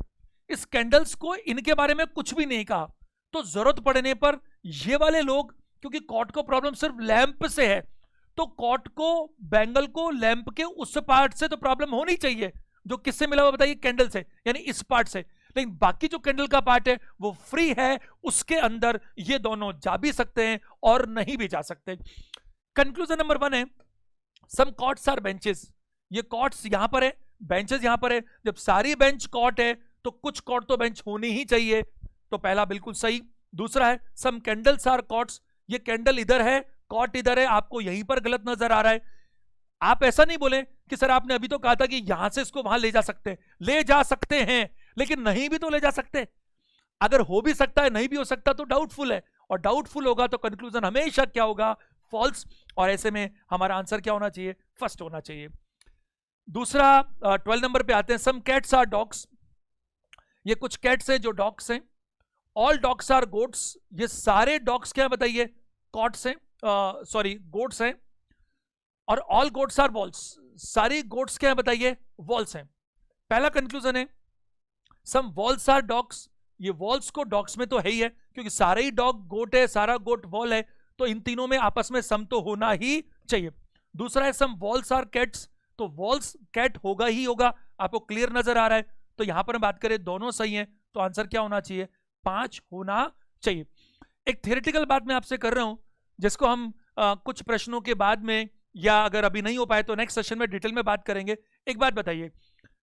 इस कैंडल्स को इनके बारे में कुछ भी नहीं कहा। तो जरूरत पड़ने पर ये वाले लोग, क्योंकि कॉर्ड को प्रॉब्लम सिर्फ लैंप से है, तो कॉर्ड को, बैंगल को लैंप के उस पार्ट से तो प्रॉब्लम होनी चाहिए जो किससे मिला हुआ बताइए, कैंडल से, यानी इस पार्ट से। लेकिन बाकी जो कैंडल का पार्ट है वो फ्री है, उसके अंदर ये दोनों जा भी सकते हैं और नहीं भी जा सकते। कंक्लूजन नंबर 1 है, सम कॉट्स आर बेंचेस। ये कॉट्स यहां पर है, बेंचेस यहां पर है। जब सारी बेंच कॉट है तो कुछ कॉट तो बेंच होनी ही चाहिए, तो पहला बिल्कुल सही। दूसरा है, सम कैंडल्स आर कॉट्स। ये कैंडल इधर है, कॉट इधर है, आपको यहीं पर गलत नजर आ रहा है। आप ऐसा नहीं बोले कि सर आपने अभी तो कहा था कि यहां से इसको वहां ले जा सकते हैं। ले जा सकते हैं, लेकिन नहीं भी तो ले जा सकते। अगर हो भी सकता है, नहीं भी हो सकता, तो डाउटफुल है, और डाउटफुल होगा तो कंक्लूजन हमेशा क्या होगा, फॉल्स। और ऐसे में हमारा आंसर क्या होना चाहिए, फर्स्ट होना चाहिए। दूसरा 12 नंबर पे आते हैं, सम कैट्स आर डॉग्स। ये कुछ कैट्स हैं जो डॉग्स हैं। All dogs are goats. ये सारे डॉग्स क्या बताइए, कॉट्स हैं, सॉरी गोट्स हैं। और ऑल गोट्स आर वॉल्स। सारी गोट्स क्या है बताइए, वॉल्स हैं। पहला कंक्लूजन है, सम वॉल्स आर डॉग्स। ये वॉल्स को डॉग्स में तो है ही है, क्योंकि सारे ही डॉग गोट है, सारा गोट वॉल है, तो इन तीनों में आपस में सम तो होना ही चाहिए। दूसरा है, सम वॉल्स आर कैट्स। तो वॉल्स कैट होगा ही होगा, आपको क्लियर नजर आ रहा है। तो यहां पर बात करें दोनों सही हैं, तो आंसर क्या होना चाहिए, 5 होना चाहिए। एक थियोरेटिकल बात मैं आपसे कर रहा हूं, जिसको हम कुछ प्रश्नों के बाद में, या अगर अभी नहीं हो पाए तो नेक्स्ट सेशन में डिटेल में बात करेंगे। एक बात बताइए,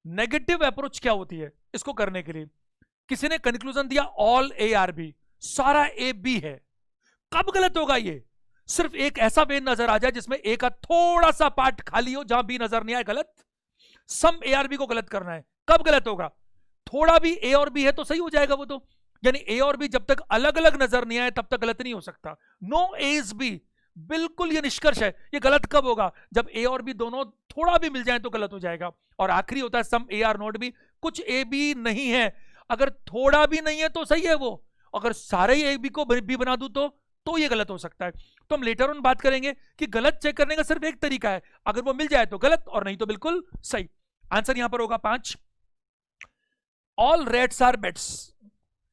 नेगेटिव अप्रोच क्या होती है इसको करने के लिए। किसी ने कंक्लूजन दिया ऑल ए आर बी, सारा ए बी है। कब गलत होगा ये, सिर्फ एक ऐसा वे नजर आ जाए जिसमें ए का थोड़ा सा पार्ट खाली हो, जहां बी नजर नहीं आए, गलत। सम ए आर बी को गलत करना है, कब गलत होगा, थोड़ा भी ए और बी है तो सही हो जाएगा वो तो। यानी ए और बी जब तक अलग अलग नजर नहीं आए तब तक गलत नहीं हो सकता। नो ए इज बी, बिल्कुल ये निष्कर्ष है। ये गलत कब होगा, जब ए और बी दोनों थोड़ा भी मिल जाए तो गलत हो जाएगा। और आखिरी होता है सम ए आर नॉट बी, कुछ ए बी नहीं है। अगर थोड़ा भी नहीं है तो सही है वो, अगर सारे ही ए बी को बी बना दूं तो ये गलत हो सकता है। तो हम लेटर ऑन बात करेंगे कि गलत चेक करने का सिर्फ एक तरीका है, अगर वो मिल जाए तो गलत और नहीं तो बिल्कुल सही। आंसर यहां पर होगा 5। All rats are beds.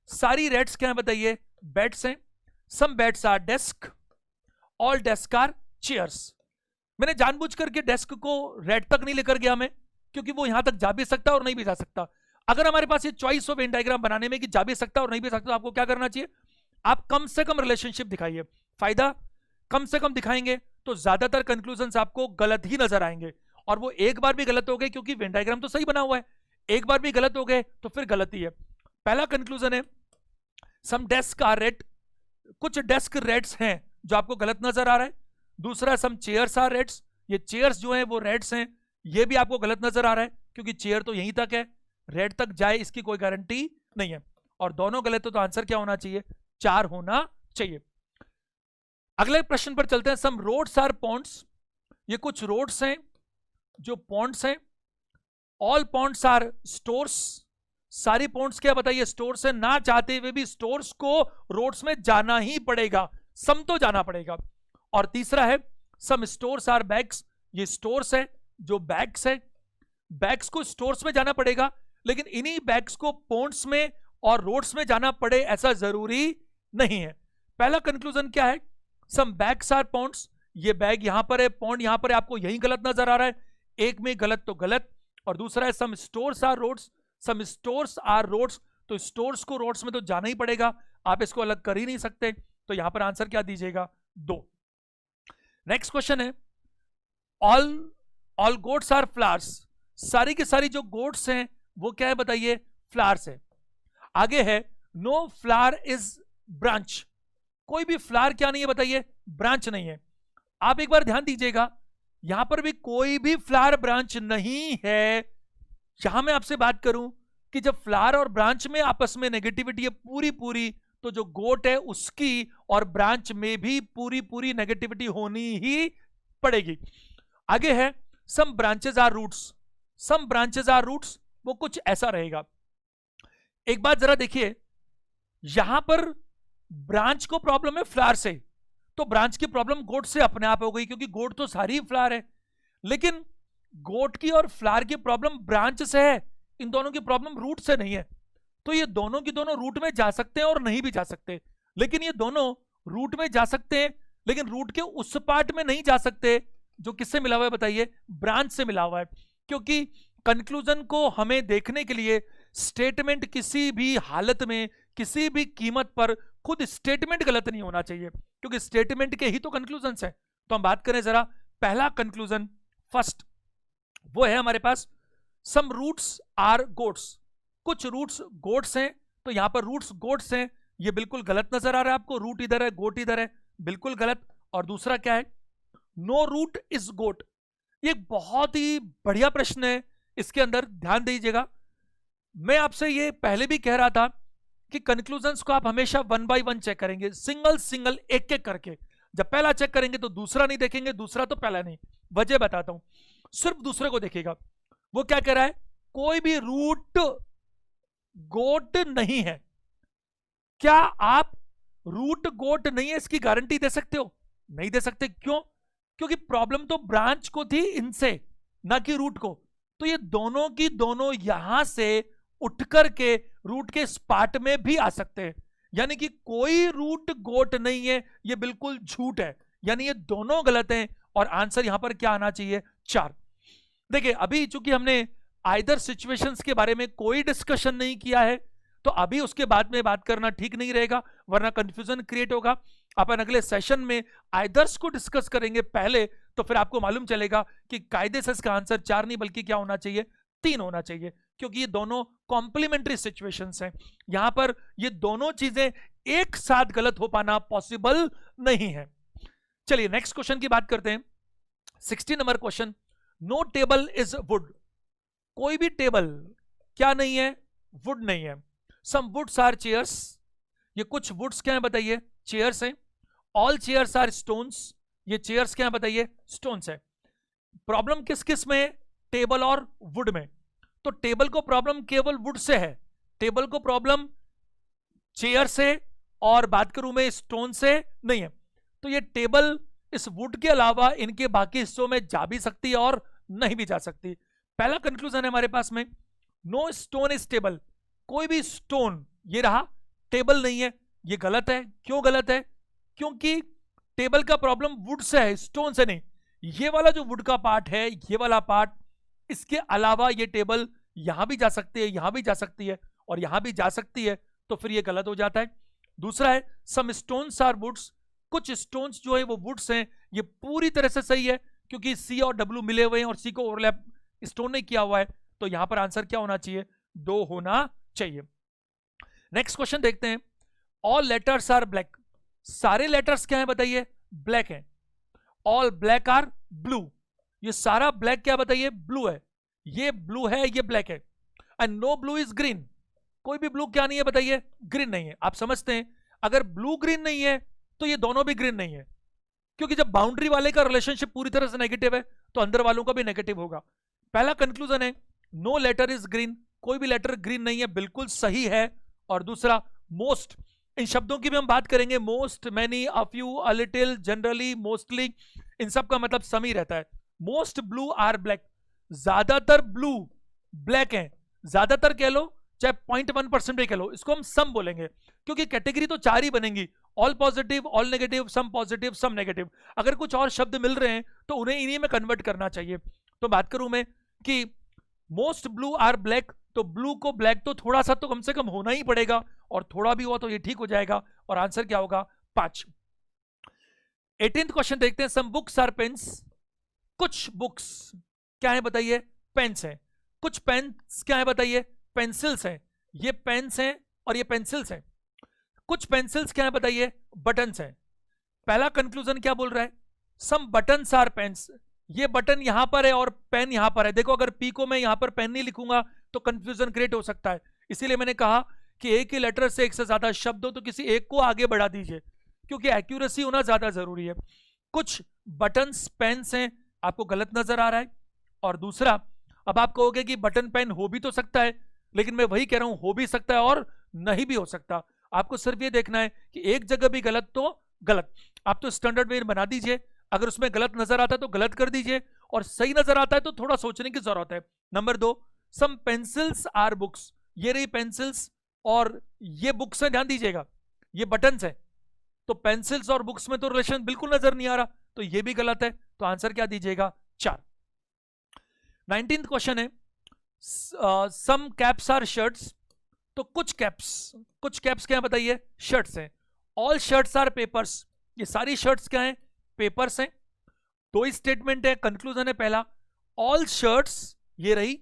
सारी रेट्स क्या है बताइए, बेड्स हैं। Some beds are desk, all desk are chairs. मैंने जानबूझ करके डेस्क को रेड तक नहीं लेकर गया मैं, क्योंकि वो यहां तक जा भी सकता और नहीं भी जा सकता। अगर हमारे पास ये चॉइस हो वेन डायग्राम बनाने में कि जा भी सकता और नहीं भी सकता, तो आपको क्या करना चाहिए, आप कम से कम रिलेशनशिप दिखाइए। फायदा, कम से कम दिखाएंगे तो ज्यादातर कंक्लूजन्स आपको गलत ही नजर आएंगे। और वो एक बार भी गलत हो गए, क्योंकि वेन डायग्राम तो सही बना हुआ है, एक बार भी गलत हो गए तो फिर गलती है। पहला कंक्लूजन है, सम डेस्क आर रेड। कुछ डेस्क रेड्स हैं जो आपको गलत नजर आ रहा है। दूसरा, सम चेयर्स आर रेड्स। ये चेयर्स जो हैं वो रेड्स हैं, ये भी आपको गलत नजर आ रहा है, क्योंकि चेयर तो यहीं तक है, रेड तक जाए इसकी कोई गारंटी नहीं है। और दोनों गलत हो तो आंसर क्या होना चाहिए, 4 होना चाहिए। अगले प्रश्न पर चलते हैं, सम रोड्स आर पॉन्ड्स। ये कुछ रोड्स हैं जो पॉन्ड्स हैं। All ponds are stores. सारी पॉन्ड्स क्या बताइए, स्टोर्स है। ना चाहते हुए भी स्टोर्स को रोड्स में जाना ही पड़ेगा, सम तो जाना पड़ेगा। और तीसरा है, सम स्टोर्स आर बैग्स। ये स्टोर्स है जो बैग्स है, बैग्स को स्टोर्स में जाना पड़ेगा, लेकिन इन्हीं बैग्स को पॉन्ड्स में और रोड्स में जाना पड़े ऐसा जरूरी नहीं है। पहला कंक्लूजन क्या है, सम बैग्स आर पॉन्ड्स। ये बैग यहां पर है, पॉन्ड यहां पर है, आपको यही गलत नजर आ रहा है, एक में गलत तो गलत। और दूसरा है, some stores are roads. Some stores are roads, तो स्टोर्स को रोड्स में तो जाना ही पड़ेगा, आप इसको अलग कर ही नहीं सकते। तो यहां पर आंसर क्या दीजिएगा, 2। नेक्स्ट क्वेश्चन है, ऑल गोट्स आर फ्लावर्स। सारी की सारी जो गोट्स हैं वो क्या है बताइए, फ्लावर्स है। आगे है, नो फ्लावर इज ब्रांच। कोई भी फ्लावर क्या नहीं है बताइए, ब्रांच नहीं है। आप एक बार ध्यान दीजिएगा, यहां पर भी कोई भी फ्लावर ब्रांच नहीं है। यहां मैं आपसे बात करूं कि जब फ्लावर और ब्रांच में आपस में नेगेटिविटी है पूरी पूरी, तो जो गोट है उसकी और ब्रांच में भी पूरी पूरी नेगेटिविटी होनी ही पड़ेगी। आगे है some branches are roots, some branches are roots, वो कुछ ऐसा रहेगा। एक बात जरा देखिए, यहां पर ब्रांच को प्रॉब्लम है फ्लावर से, तो ब्रांच की प्रॉब्लम गोट से अपने आप हो गई, क्योंकि गोट तो सारी फ्लावर है। लेकिन गोट की और फ्लावर की प्रॉब्लम ब्रांच से है, इन दोनों की प्रॉब्लम रूट से नहीं है। तो ये दोनों की दोनों रूट में जा सकते हैं और नहीं भी जा सकते, लेकिन ये दोनों रूट में जा सकते हैं, लेकिन रूट के उस पार्ट में नहीं जा सकते जो किससे मिला हुआ है बताइए, ब्रांच से मिला हुआ है। क्योंकि कंक्लूजन को हमें देखने के लिए स्टेटमेंट किसी भी हालत में किसी भी कीमत पर खुद स्टेटमेंट गलत नहीं होना चाहिए, क्योंकि स्टेटमेंट के ही तो कंक्लूजन्स हैं। तो हम बात करें जरा पहला कंक्लूजन, फर्स्ट, वो है हमारे पास सम रूट्स आर गोट्स, कुछ रूट्स गोट्स हैं। तो यहां पर रूट्स गोट्स हैं, ये बिल्कुल गलत नजर आ रहा है आपको, रूट इधर है गोट इधर है, बिल्कुल गलत। और दूसरा क्या है, नो रूट इज गोट, ये बहुत ही बढ़िया प्रश्न है, इसके अंदर ध्यान दीजिएगा। मैं आपसे ये पहले भी कह रहा था कि कंक्लूजन्स को आप हमेशा 1 बाय 1 चेक करेंगे, सिंगल सिंगल एक एक करके। जब पहला चेक करेंगे तो दूसरा नहीं देखेंगे, दूसरा तो पहला नहीं। वजह बताता हूं, सिर्फ दूसरे को देखेगा। वो क्या कह रहा है, कोई भी रूट गोट नहीं है। क्या आप रूट गोट नहीं है इसकी गारंटी दे सकते हो? नहीं दे सकते। क्यों? क्योंकि प्रॉब्लम तो ब्रांच को थी इनसे, ना कि रूट को। तो ये दोनों की दोनों यहां से उठ करके रूट के इस पार्ट में भी आ सकते हैं, यानी कि कोई रूट गोट नहीं है, ये बिल्कुल झूठ है, यानी ये दोनों गलत हैं। और आंसर यहां पर क्या आना चाहिए, 4। देखिए अभी चूंकि हमने आइदर सिचुएशंस के बारे में कोई डिस्कशन नहीं किया है, तो अभी उसके बाद में बात करना ठीक नहीं रहेगा, वरना कंफ्यूजन क्रिएट होगा। अपन अगले सेशन में आइदर्स को डिस्कस करेंगे पहले, तो फिर आपको मालूम चलेगा कि कायदे से इसका आंसर 4 नहीं बल्कि क्या होना चाहिए, 3 होना चाहिए, क्योंकि ये दोनों कॉम्प्लीमेंट्री सिचुएशंस हैं। यहां पर ये दोनों चीजें एक साथ गलत हो पाना पॉसिबल नहीं है। चलिए नेक्स्ट क्वेश्चन की बात करते हैं। 16 number question, no table is wood, कोई भी टेबल क्या नहीं है, वुड नहीं है। सम वुड्स आर चेयर्स, ये कुछ वुड्स क्या है बताइए, चेयर्स हैं। ऑल चेयर्स आर स्टोन्स, ये चेयर्स क्या है बताइए, स्टोन्स है। प्रॉब्लम किस किस में है, टेबल और वुड में। तो टेबल को प्रॉब्लम केवल वुड से है, टेबल को प्रॉब्लम चेयर से और बात करूं मैं स्टोन से नहीं है। तो ये टेबल इस वुड के अलावा इनके बाकी हिस्सों में जा भी सकती है और नहीं भी जा सकती। पहला कंक्लूजन है हमारे पास में, नो स्टोन इज टेबल, कोई भी स्टोन ये रहा टेबल नहीं है। ये गलत है। क्यों गलत है? क्योंकि टेबल का प्रॉब्लम वुड से है, स्टोन से नहीं। ये वाला जो वुड का पार्ट है, ये वाला पार्ट, इसके अलावा ये टेबल यहां भी जा सकती है, यहां भी जा सकती है और यहां भी जा सकती है, तो फिर ये गलत हो जाता है। दूसरा है सम स्टोन्स आर वुड्स, कुछ स्टोन्स जो है वो वुड्स हैं, ये पूरी तरह से सही है, क्योंकि सी और डब्ल्यू मिले हुए हैं और सी को ओवरलैप स्टोन नहीं किया हुआ है। तो यहां पर आंसर क्या होना चाहिए, 2 होना चाहिए। नेक्स्ट क्वेश्चन देखते हैं। ऑल लेटर्स आर ब्लैक, सारे लेटर्स क्या है बताइए, ब्लैक हैं। ऑल ब्लैक आर ब्लू, ये सारा ब्लैक क्या बताइए, ब्लू है। ये ब्लू है, ये ब्लैक है। And no blue is green, कोई भी ब्लू क्या नहीं है बताइए, ग्रीन नहीं है। आप समझते हैं अगर ब्लू ग्रीन नहीं है तो ये दोनों भी ग्रीन नहीं है, क्योंकि जब बाउंड्री वाले का रिलेशनशिप पूरी तरह से नेगेटिव है तो अंदर वालों का भी नेगेटिव होगा। पहला कंक्लूजन है नो लेटर इज ग्रीन, कोई भी लेटर ग्रीन नहीं है, बिल्कुल सही है। और दूसरा मोस्ट, इन शब्दों की भी हम बात करेंगे, most, many, a few, a little, generally, mostly, इन सब का मतलब सम ही रहता है। मोस्ट ब्लू आर ब्लैक, ज्यादातर ब्लू ब्लैक हैं, ज्यादातर कह लो चाहे 0.1% भी कह लो, इसको हम सम बोलेंगे, क्योंकि कैटेगरी तो 4 ही बनेंगी, all positive, all negative, some positive, some negative. अगर कुछ और शब्द मिल रहे हैं तो उन्हें इन्हीं में कन्वर्ट करना चाहिए। तो बात करूं मैं कि मोस्ट ब्लू आर ब्लैक, तो ब्लू को ब्लैक तो थोड़ा सा तो कम से कम होना ही पड़ेगा, और थोड़ा भी हुआ तो ये ठीक हो जाएगा, और आंसर क्या होगा, 5। 18th क्वेश्चन देखते हैं। सम बुक्स आर पेन्स, कुछ बुक्स क्या है बताइए, पेन्स हैं। कुछ पेन्स क्या है बताइए, पेंसिल्स हैं। ये पेन्स हैं और ये पेंसिल्स हैं। कुछ पेंसिल्स क्या है बताइए, बटन्स हैं। पहला कंक्लूजन क्या बोल रहा है, सम बटन्स आर पेन्स, ये बटन यहां पर है और पेन यहां पर है। देखो अगर पी को मैं यहां पर पेन नहीं लिखूंगा तो कंफ्यूजन क्रिएट हो सकता है, इसीलिए मैंने कहा कि एक ही लेटर से एक से ज्यादा शब्द हो तो किसी एक को आगे बढ़ा दीजिए, क्योंकि एक्यूरेसी होना ज्यादा जरूरी है। कुछ बटन्स पेन्स हैं, आपको गलत नजर आ रहा है। और दूसरा, अब आप कहोगे कि बटन पेन हो भी तो सकता है, लेकिन मैं वही कह रहा हूं, हो भी सकता है और नहीं भी हो सकता। आपको सिर्फ ये देखना है कि एक जगह भी गलत तो गलत, आप तो स्टैंडर्ड वे बना दीजिए। अगर उसमें गलत नजर आता है तो गलत कर दीजिए, और सही नजर आता है तो थोड़ा सोचने की जरूरत है। Number 2, some pencils are books. ये रही पेंसिल्स और ये बुक्स है, ध्यान दीजिएगा, ये बटन्स है, तो पेंसिल्स और बुक्स में तो रिलेशन बिल्कुल नजर नहीं आ रहा, तो ये भी गलत है। तो आंसर क्या दीजिएगा? 4। 19th क्वेश्चन है, सम कैप्स आर शर्ट्स। तो कुछ कैप्स क्या है बताइए? शर्ट्स हैं। All shirts are papers. ये सारी शर्ट्स क्या हैं? पेपर्स हैं। 2 स्टेटमेंट है, कंक्लूजन है पहला, ऑल शर्ट्स ये रही,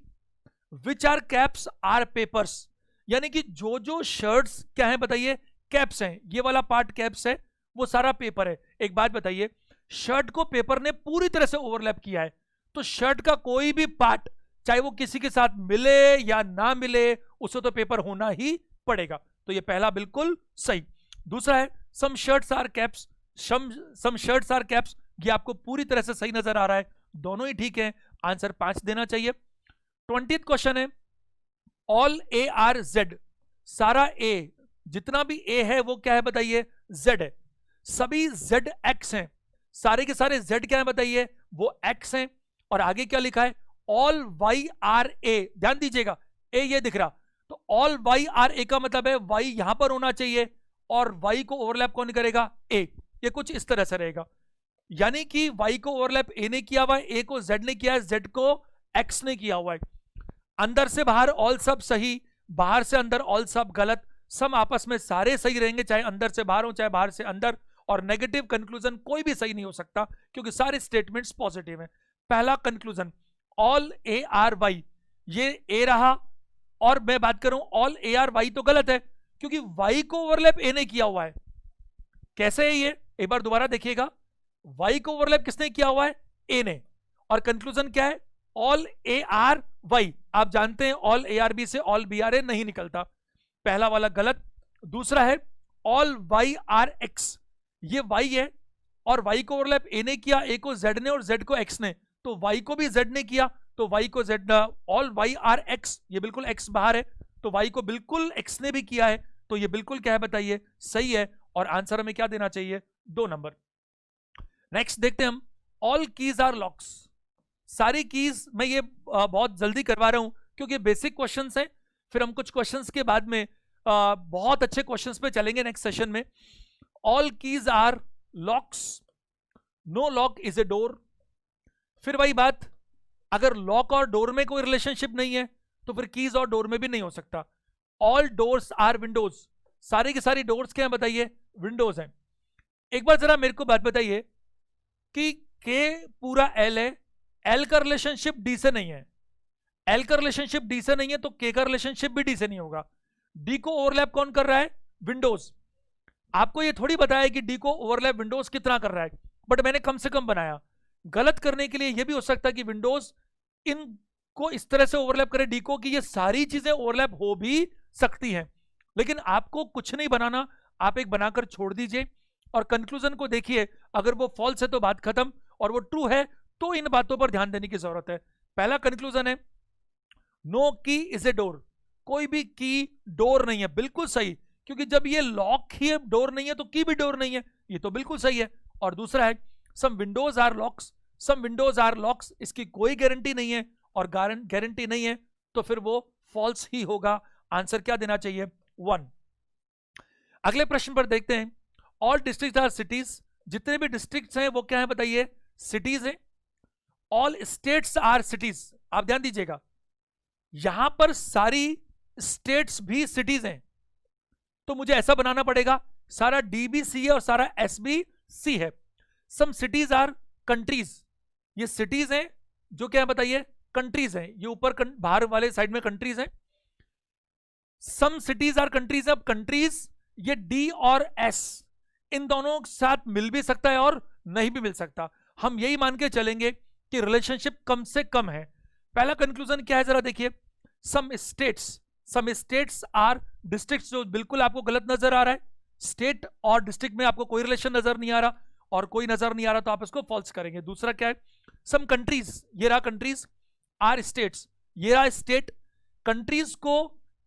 which are caps are papers, यानी कि जो जो शर्ट्स क्या है बताइए? कैप्स हैं। ये वाला पार्ट कैप्स है, वो सारा पेपर है। एक बात बताइए, शर्ट को पेपर ने पूरी तरह से ओवरलैप किया है, तो शर्ट का कोई भी पार्ट चाहे वो किसी के साथ मिले या ना मिले, उसे तो पेपर होना ही पड़ेगा। तो ये पहला बिल्कुल सही। दूसरा है, some shirts are caps, some shirts are caps, ये आपको पूरी तरह से सही नजर आ रहा है, दोनों ही ठीक है, आंसर 5 देना चाहिए। 20th क्वेश्चन है, ऑल ए आर जेड। सारा ए, जितना भी ए है वो क्या है बताइए? जेड है। सभी जेड एक्स हैं, सारे के सारे जेड क्या है बताइए? वो एक्स हैं। और आगे क्या लिखा है? All Y R A. ध्यान दीजिएगा, ए ये दिख रहा, तो ऑल वाई आर ए का मतलब है वाई यहां पर होना चाहिए, और वाई को ओवरलैप कौन करेगा? ए। ये कुछ इस तरह से रहेगा, यानी कि वाई को ओवरलैप ए ने किया हुआ है, ए को जेड ने किया है, जेड को एक्स ने किया हुआ है। अंदर से बाहर ऑल सब सही, बाहर से अंदर ऑल सब गलत। सम आपस में सारे सही रहेंगे, चाहे अंदर से बाहर हो चाहे बाहर से अंदर। और नेगेटिव कंक्लूजन कोई भी सही नहीं हो सकता, क्योंकि सारे स्टेटमेंट्स पॉजिटिव हैं। पहला conclusion, all A are Y, ये ए रहा, और मैं बात करूं ऑल ए आर वाई तो गलत है, क्योंकि वाई को ओवरलैप ए ने किया हुआ है। कैसे है ये? एक बार दोबारा देखिएगा, वाई को ओवरलैप किसने किया हुआ है? ए ने। और कंक्लूजन क्या है? All A are Y. आप जानते हैं ऑल ए आर बी से ऑल बी आर ए नहीं निकलता, पहला वाला गलत। दूसरा है ऑल वाई आर एक्स, ये वाई है, और वाई को ओवरलैप ए ने किया, ए को जेड ने और जेड को एक्स ने, तो वाई को भी जेड ने किया, तो वाई को Z, all Y are X, ये बिल्कुल एक्स बाहर है, तो वाई को बिल्कुल एक्स ने भी किया है, तो ये बिल्कुल क्या है बताइए? सही है। और आंसर हमें क्या देना चाहिए? 2 नंबर। नेक्स्ट देखते हैं हम, ऑल कीज आर लॉक्स। सारी कीज, मैं ये बहुत जल्दी करवा रहा हूं क्योंकि बेसिक क्वेश्चंस हैं, फिर हम कुछ क्वेश्चंस के बाद में बहुत अच्छे क्वेश्चंस पे चलेंगे नेक्स्ट सेशन में। All keys are locks, no lock is a door. फिर वही बात, अगर लॉक और डोर में कोई रिलेशनशिप नहीं है तो फिर कीज और डोर में भी नहीं हो सकता। ऑल डोर्स आर विंडोज, सारी की सारी डोर्स क्या है बताइए? विंडोज हैं। एक बार जरा मेरे को बात बताइए कि के पूरा एल है, एल का रिलेशनशिप डी से नहीं है, एल का रिलेशनशिप डी से नहीं है, तो के का रिलेशनशिप भी डी से नहीं होगा। डी को ओवरलैप कौन कर रहा है? विंडोज। आपको ये थोड़ी बताया कि डी को ओवरलैप विंडोज कितना कर रहा है, बट मैंने कम से कम बनाया। गलत करने के लिए यह भी हो सकता है कि विंडोज इनको इस तरह से ओवरलैप करे डी को कि ये सारी चीजें ओवरलैप हो भी सकती हैं, लेकिन आपको कुछ नहीं बनाना, आप एक बनाकर छोड़ दीजिए और कंक्लूजन को देखिए। अगर वो फॉल्स है तो बात खत्म, और वो ट्रू है तो इन बातों पर ध्यान देने की जरूरत है। पहला कंक्लूजन है, नो की इज ए डोर। कोई भी की डोर नहीं है, बिल्कुल सही, क्योंकि जब ये लॉक ही है, डोर नहीं है, तो की भी डोर नहीं है, ये तो बिल्कुल सही है। और दूसरा है, some windows are locks, some windows are locks, इसकी कोई गारंटी नहीं है, और गारंटी नहीं है तो फिर वो फॉल्स ही होगा। आंसर क्या देना चाहिए? 1। अगले प्रश्न पर देखते हैं, ऑल डिस्ट्रिक्ट आर सिटीज। जितने भी डिस्ट्रिक्ट्स हैं वो क्या है बताइए? सिटीज हैं। All states are cities. आप ध्यान दीजिएगा, यहां पर सारी स्टेट्स भी सिटीज हैं, तो मुझे ऐसा बनाना पड़ेगा, सारा डी भी सी है और सारा एस भी सी है। सम सिटीज आर कंट्रीज, ये सिटीज हैं जो क्या है बताइए? कंट्रीज हैं। ये ऊपर बाहर वाले साइड में कंट्रीज हैं। सम सिटीज आर कंट्रीज। अब कंट्रीज, ये डी और एस इन दोनों के साथ मिल भी सकता है और नहीं भी मिल सकता। हम यही मान के चलेंगे कि रिलेशनशिप कम से कम है। पहला कंक्लूजन क्या है जरा देखिए, some states, some states are districts, जो बिल्कुल आपको गलत नजर आ रहा है, स्टेट और डिस्ट्रिक्ट में आपको कोई रिलेशन नजर नहीं आ रहा और कोई नजर नहीं आ रहा तो आप इसको फॉल्स करेंगे। दूसरा क्या है, सम कंट्रीज, ये रहा कंट्रीज, आर स्टेट्स, ये रहा स्टेट। कंट्रीज को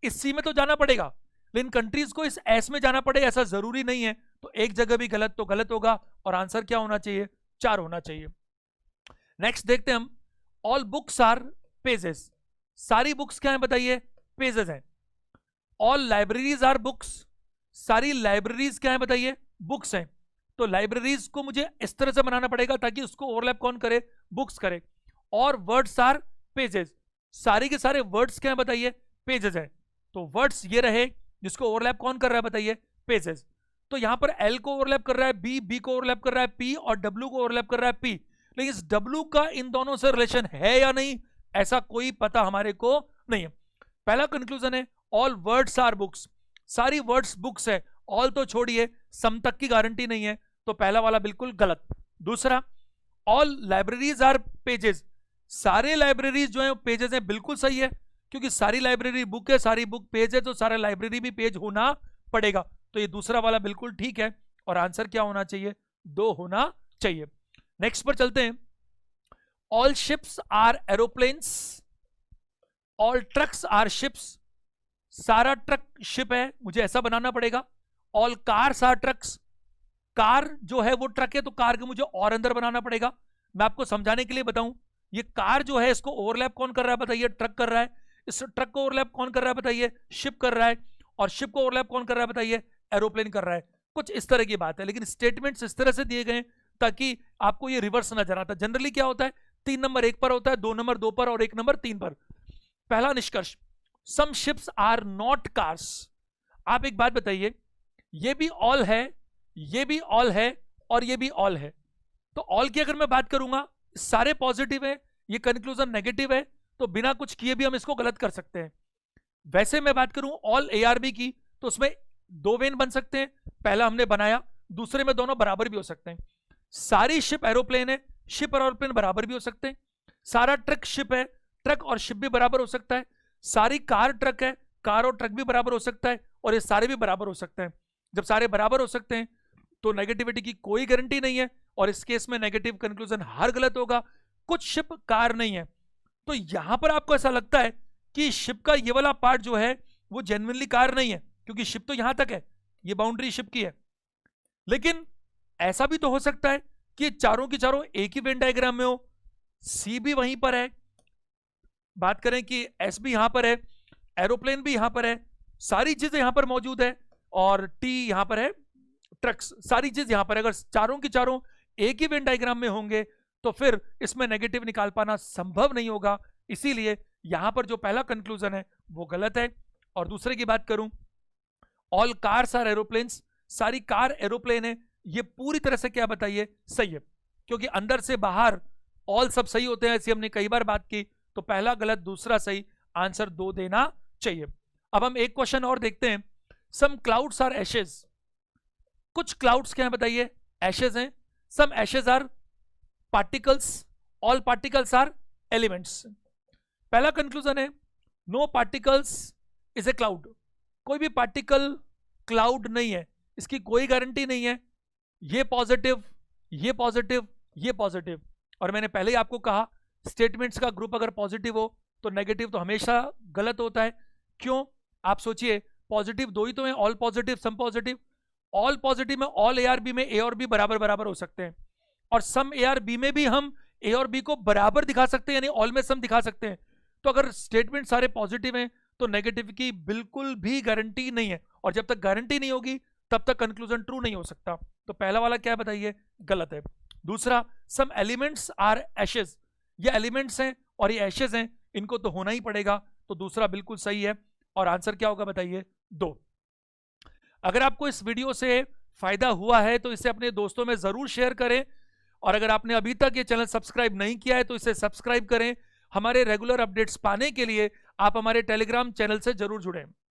इस सी में तो जाना पड़ेगा, लेकिन कंट्रीज को इस एस में जाना पड़ेगा ऐसा जरूरी नहीं है, तो एक जगह भी गलत तो गलत होगा और आंसर क्या होना चाहिए, 4 होना चाहिए। नेक्स्ट देखते हैं हम, ऑल बुक्स आर पेजेस, सारी बुक्स क्या है बताइए, पेजेस हैं। ऑल लाइब्रेरीज आर बुक्स, सारी लाइब्रेरीज क्या है बताइए, बुक्स हैं। तो लाइब्रेरीज को मुझे इस तरह से बनाना पड़ेगा ताकि उसको ओवरलैप कौन करे, बुक्स करे। और वर्ड्स आर पेजेस, सारे के सारे वर्ड्स क्या है बताइए, पेजेस हैं। तो वर्ड्स ये रहे, जिसको ओवरलैप कौन कर रहा है बताइए, पेजेस। तो यहां पर एल को ओवरलैप कर रहा है बी, बी को ओवरलैप कर रहा है पी और डब्ल्यू को ओवरलैप कर रहा है पी। लेकिन इस डब्ल्यू का इन दोनों से रिलेशन है या नहीं, ऐसा कोई पता हमारे को नहीं है। पहला कंक्लूजन है ऑल वर्ड्स आर बुक्स, सारी वर्ड्स बुक्स है, ऑल तो छोड़िए, सम तक की गारंटी नहीं है, तो पहला वाला बिल्कुल गलत। दूसरा, ऑल लाइब्रेरीज आर पेजेस, सारे लाइब्रेरीज जो है पेजेस हैं, बिल्कुल सही है, क्योंकि सारी लाइब्रेरी बुक है, सारी बुक पेज है, तो सारा लाइब्रेरी भी पेज होना पड़ेगा। तो ये दूसरा वाला बिल्कुल ठीक है और आंसर क्या होना चाहिए, 2 होना चाहिए। नेक्स्ट पर चलते हैं, all ships are aeroplanes, all trucks are ships, सारा ट्रक शिप है, मुझे ऐसा बनाना पड़ेगा। All cars are trucks, car जो है वो ट्रक है, तो कार के मुझे और अंदर बनाना पड़ेगा। मैं आपको समझाने के लिए बताऊं, ये कार जो है इसको ओवरलैप कौन कर रहा है बताइए, ट्रक कर रहा है। इस ट्रक को ओवरलैप कौन कर रहा है बताइए, शिप कर रहा है। और शिप को ओवरलैप कौन कर रहा है बताइए, एरोप्लेन कर रहा है। कुछ इस तरह की बात है, लेकिन स्टेटमेंट्स इस तरह से दिए गए ताकि आपको ये रिवर्स नजर आता है। जनरली क्या होता है, 3 नंबर 1 पर होता है, 2 नंबर 2 पर और 1 नंबर 3 पर। पहला निष्कर्ष, सम शिप्स आर नॉट कार्स। आप एक बात बताइए, ये भी ऑल है, ये भी ऑल है और ये भी ऑल है, तो ऑल की अगर मैं बात करूंगा, सारे पॉजिटिव है, ये कंक्लूजन नेगेटिव है, तो बिना कुछ किए भी हम इसको गलत कर सकते हैं। वैसे मैं बात करूं ऑल एआरबी की, तो उसमें 2 वेन बन सकते हैं, पहला हमने बनाया, दूसरे में दोनों बराबर भी हो सकते हैं। सारी शिप एरोप्लेन है, शिप और एरोप्लेन बराबर भी हो सकते हैं। सारा ट्रक शिप है, ट्रक और शिप भी बराबर हो सकता है। सारी कार ट्रक है, कार और ट्रक भी बराबर हो सकता है, और ये सारे भी बराबर हो सकते हैं। जब सारे बराबर हो सकते हैं तो नेगेटिविटी की कोई गारंटी नहीं है, और इस केस में नेगेटिव कंक्लूजन हर गलत होगा। कुछ शिप कार नहीं है, तो यहां पर आपको ऐसा लगता है कि शिप का ये वाला पार्ट जो है वो जेन्युइनली कार नहीं है, क्योंकि शिप तो यहां तक है, ये बाउंड्री शिप की है। लेकिन ऐसा भी तो हो सकता है कि चारों की चारों एक ही वेन डायग्राम में हो, सी भी वहीं पर है, बात करें कि एस भी यहां पर है, एरोप्लेन भी यहां पर है, सारी चीजें यहां पर मौजूद है, और टी यहां पर है, ट्रक्स, सारी चीज यहां पर है। अगर चारों की चारों एक ही वेन डायग्राम में होंगे तो फिर इसमें नेगेटिव निकाल पाना संभव नहीं होगा, इसीलिए यहां पर जो पहला कंक्लूजन है वो गलत है। और दूसरे की बात करूं, ऑल कार्स आर एरोप्लेन्स, सारी कार एरोप्लेन है, ये पूरी तरह से क्या बताइए, सही है, क्योंकि अंदर से बाहर ऑल सब सही होते हैं, ऐसी हमने कई बार बात की। तो पहला गलत, दूसरा सही, आंसर 2 देना चाहिए। अब हम एक क्वेश्चन और देखते हैं, सम क्लाउड्स आर एशेज, कुछ क्लाउड्स क्या है बताइए, एशेज हैं। Some ashes are particles, all particles are elements. पहला कंक्लूजन है, no particles is a cloud, कोई भी पार्टिकल क्लाउड नहीं है, इसकी कोई गारंटी नहीं है। ये पॉजिटिव, ये पॉजिटिव, ये पॉजिटिव, और मैंने पहले ही आपको कहा स्टेटमेंट्स का ग्रुप अगर पॉजिटिव हो तो नेगेटिव तो हमेशा गलत होता है। क्यों, आप सोचिए, पॉजिटिव 2 ही तो है, all positive, some positive. All positive में ऑल ए आर बी में ए और बी बराबर बराबर हो सकते हैं, और सम ए आर बी में भी हम ए और बी को बराबर दिखा सकते हैं, यानी ऑल में सम दिखा सकते हैं। तो अगर स्टेटमेंट सारे पॉजिटिव हैं तो नेगेटिव की बिल्कुल भी गारंटी नहीं है, और जब तक गारंटी नहीं होगी तब तक कंक्लूजन ट्रू नहीं हो सकता। तो पहला वाला क्या बताइए, गलत है। दूसरा, सम एलिमेंट्स आर एशेज, ये एलिमेंट्स हैं और ये एशेज हैं, इनको तो होना ही पड़ेगा, तो दूसरा बिल्कुल सही है, और आंसर क्या होगा बताइए, 2। अगर आपको इस वीडियो से फायदा हुआ है तो इसे अपने दोस्तों में जरूर शेयर करें, और अगर आपने अभी तक ये चैनल सब्सक्राइब नहीं किया है तो इसे सब्सक्राइब करें। हमारे रेगुलर अपडेट्स पाने के लिए आप हमारे टेलीग्राम चैनल से जरूर जुड़ें।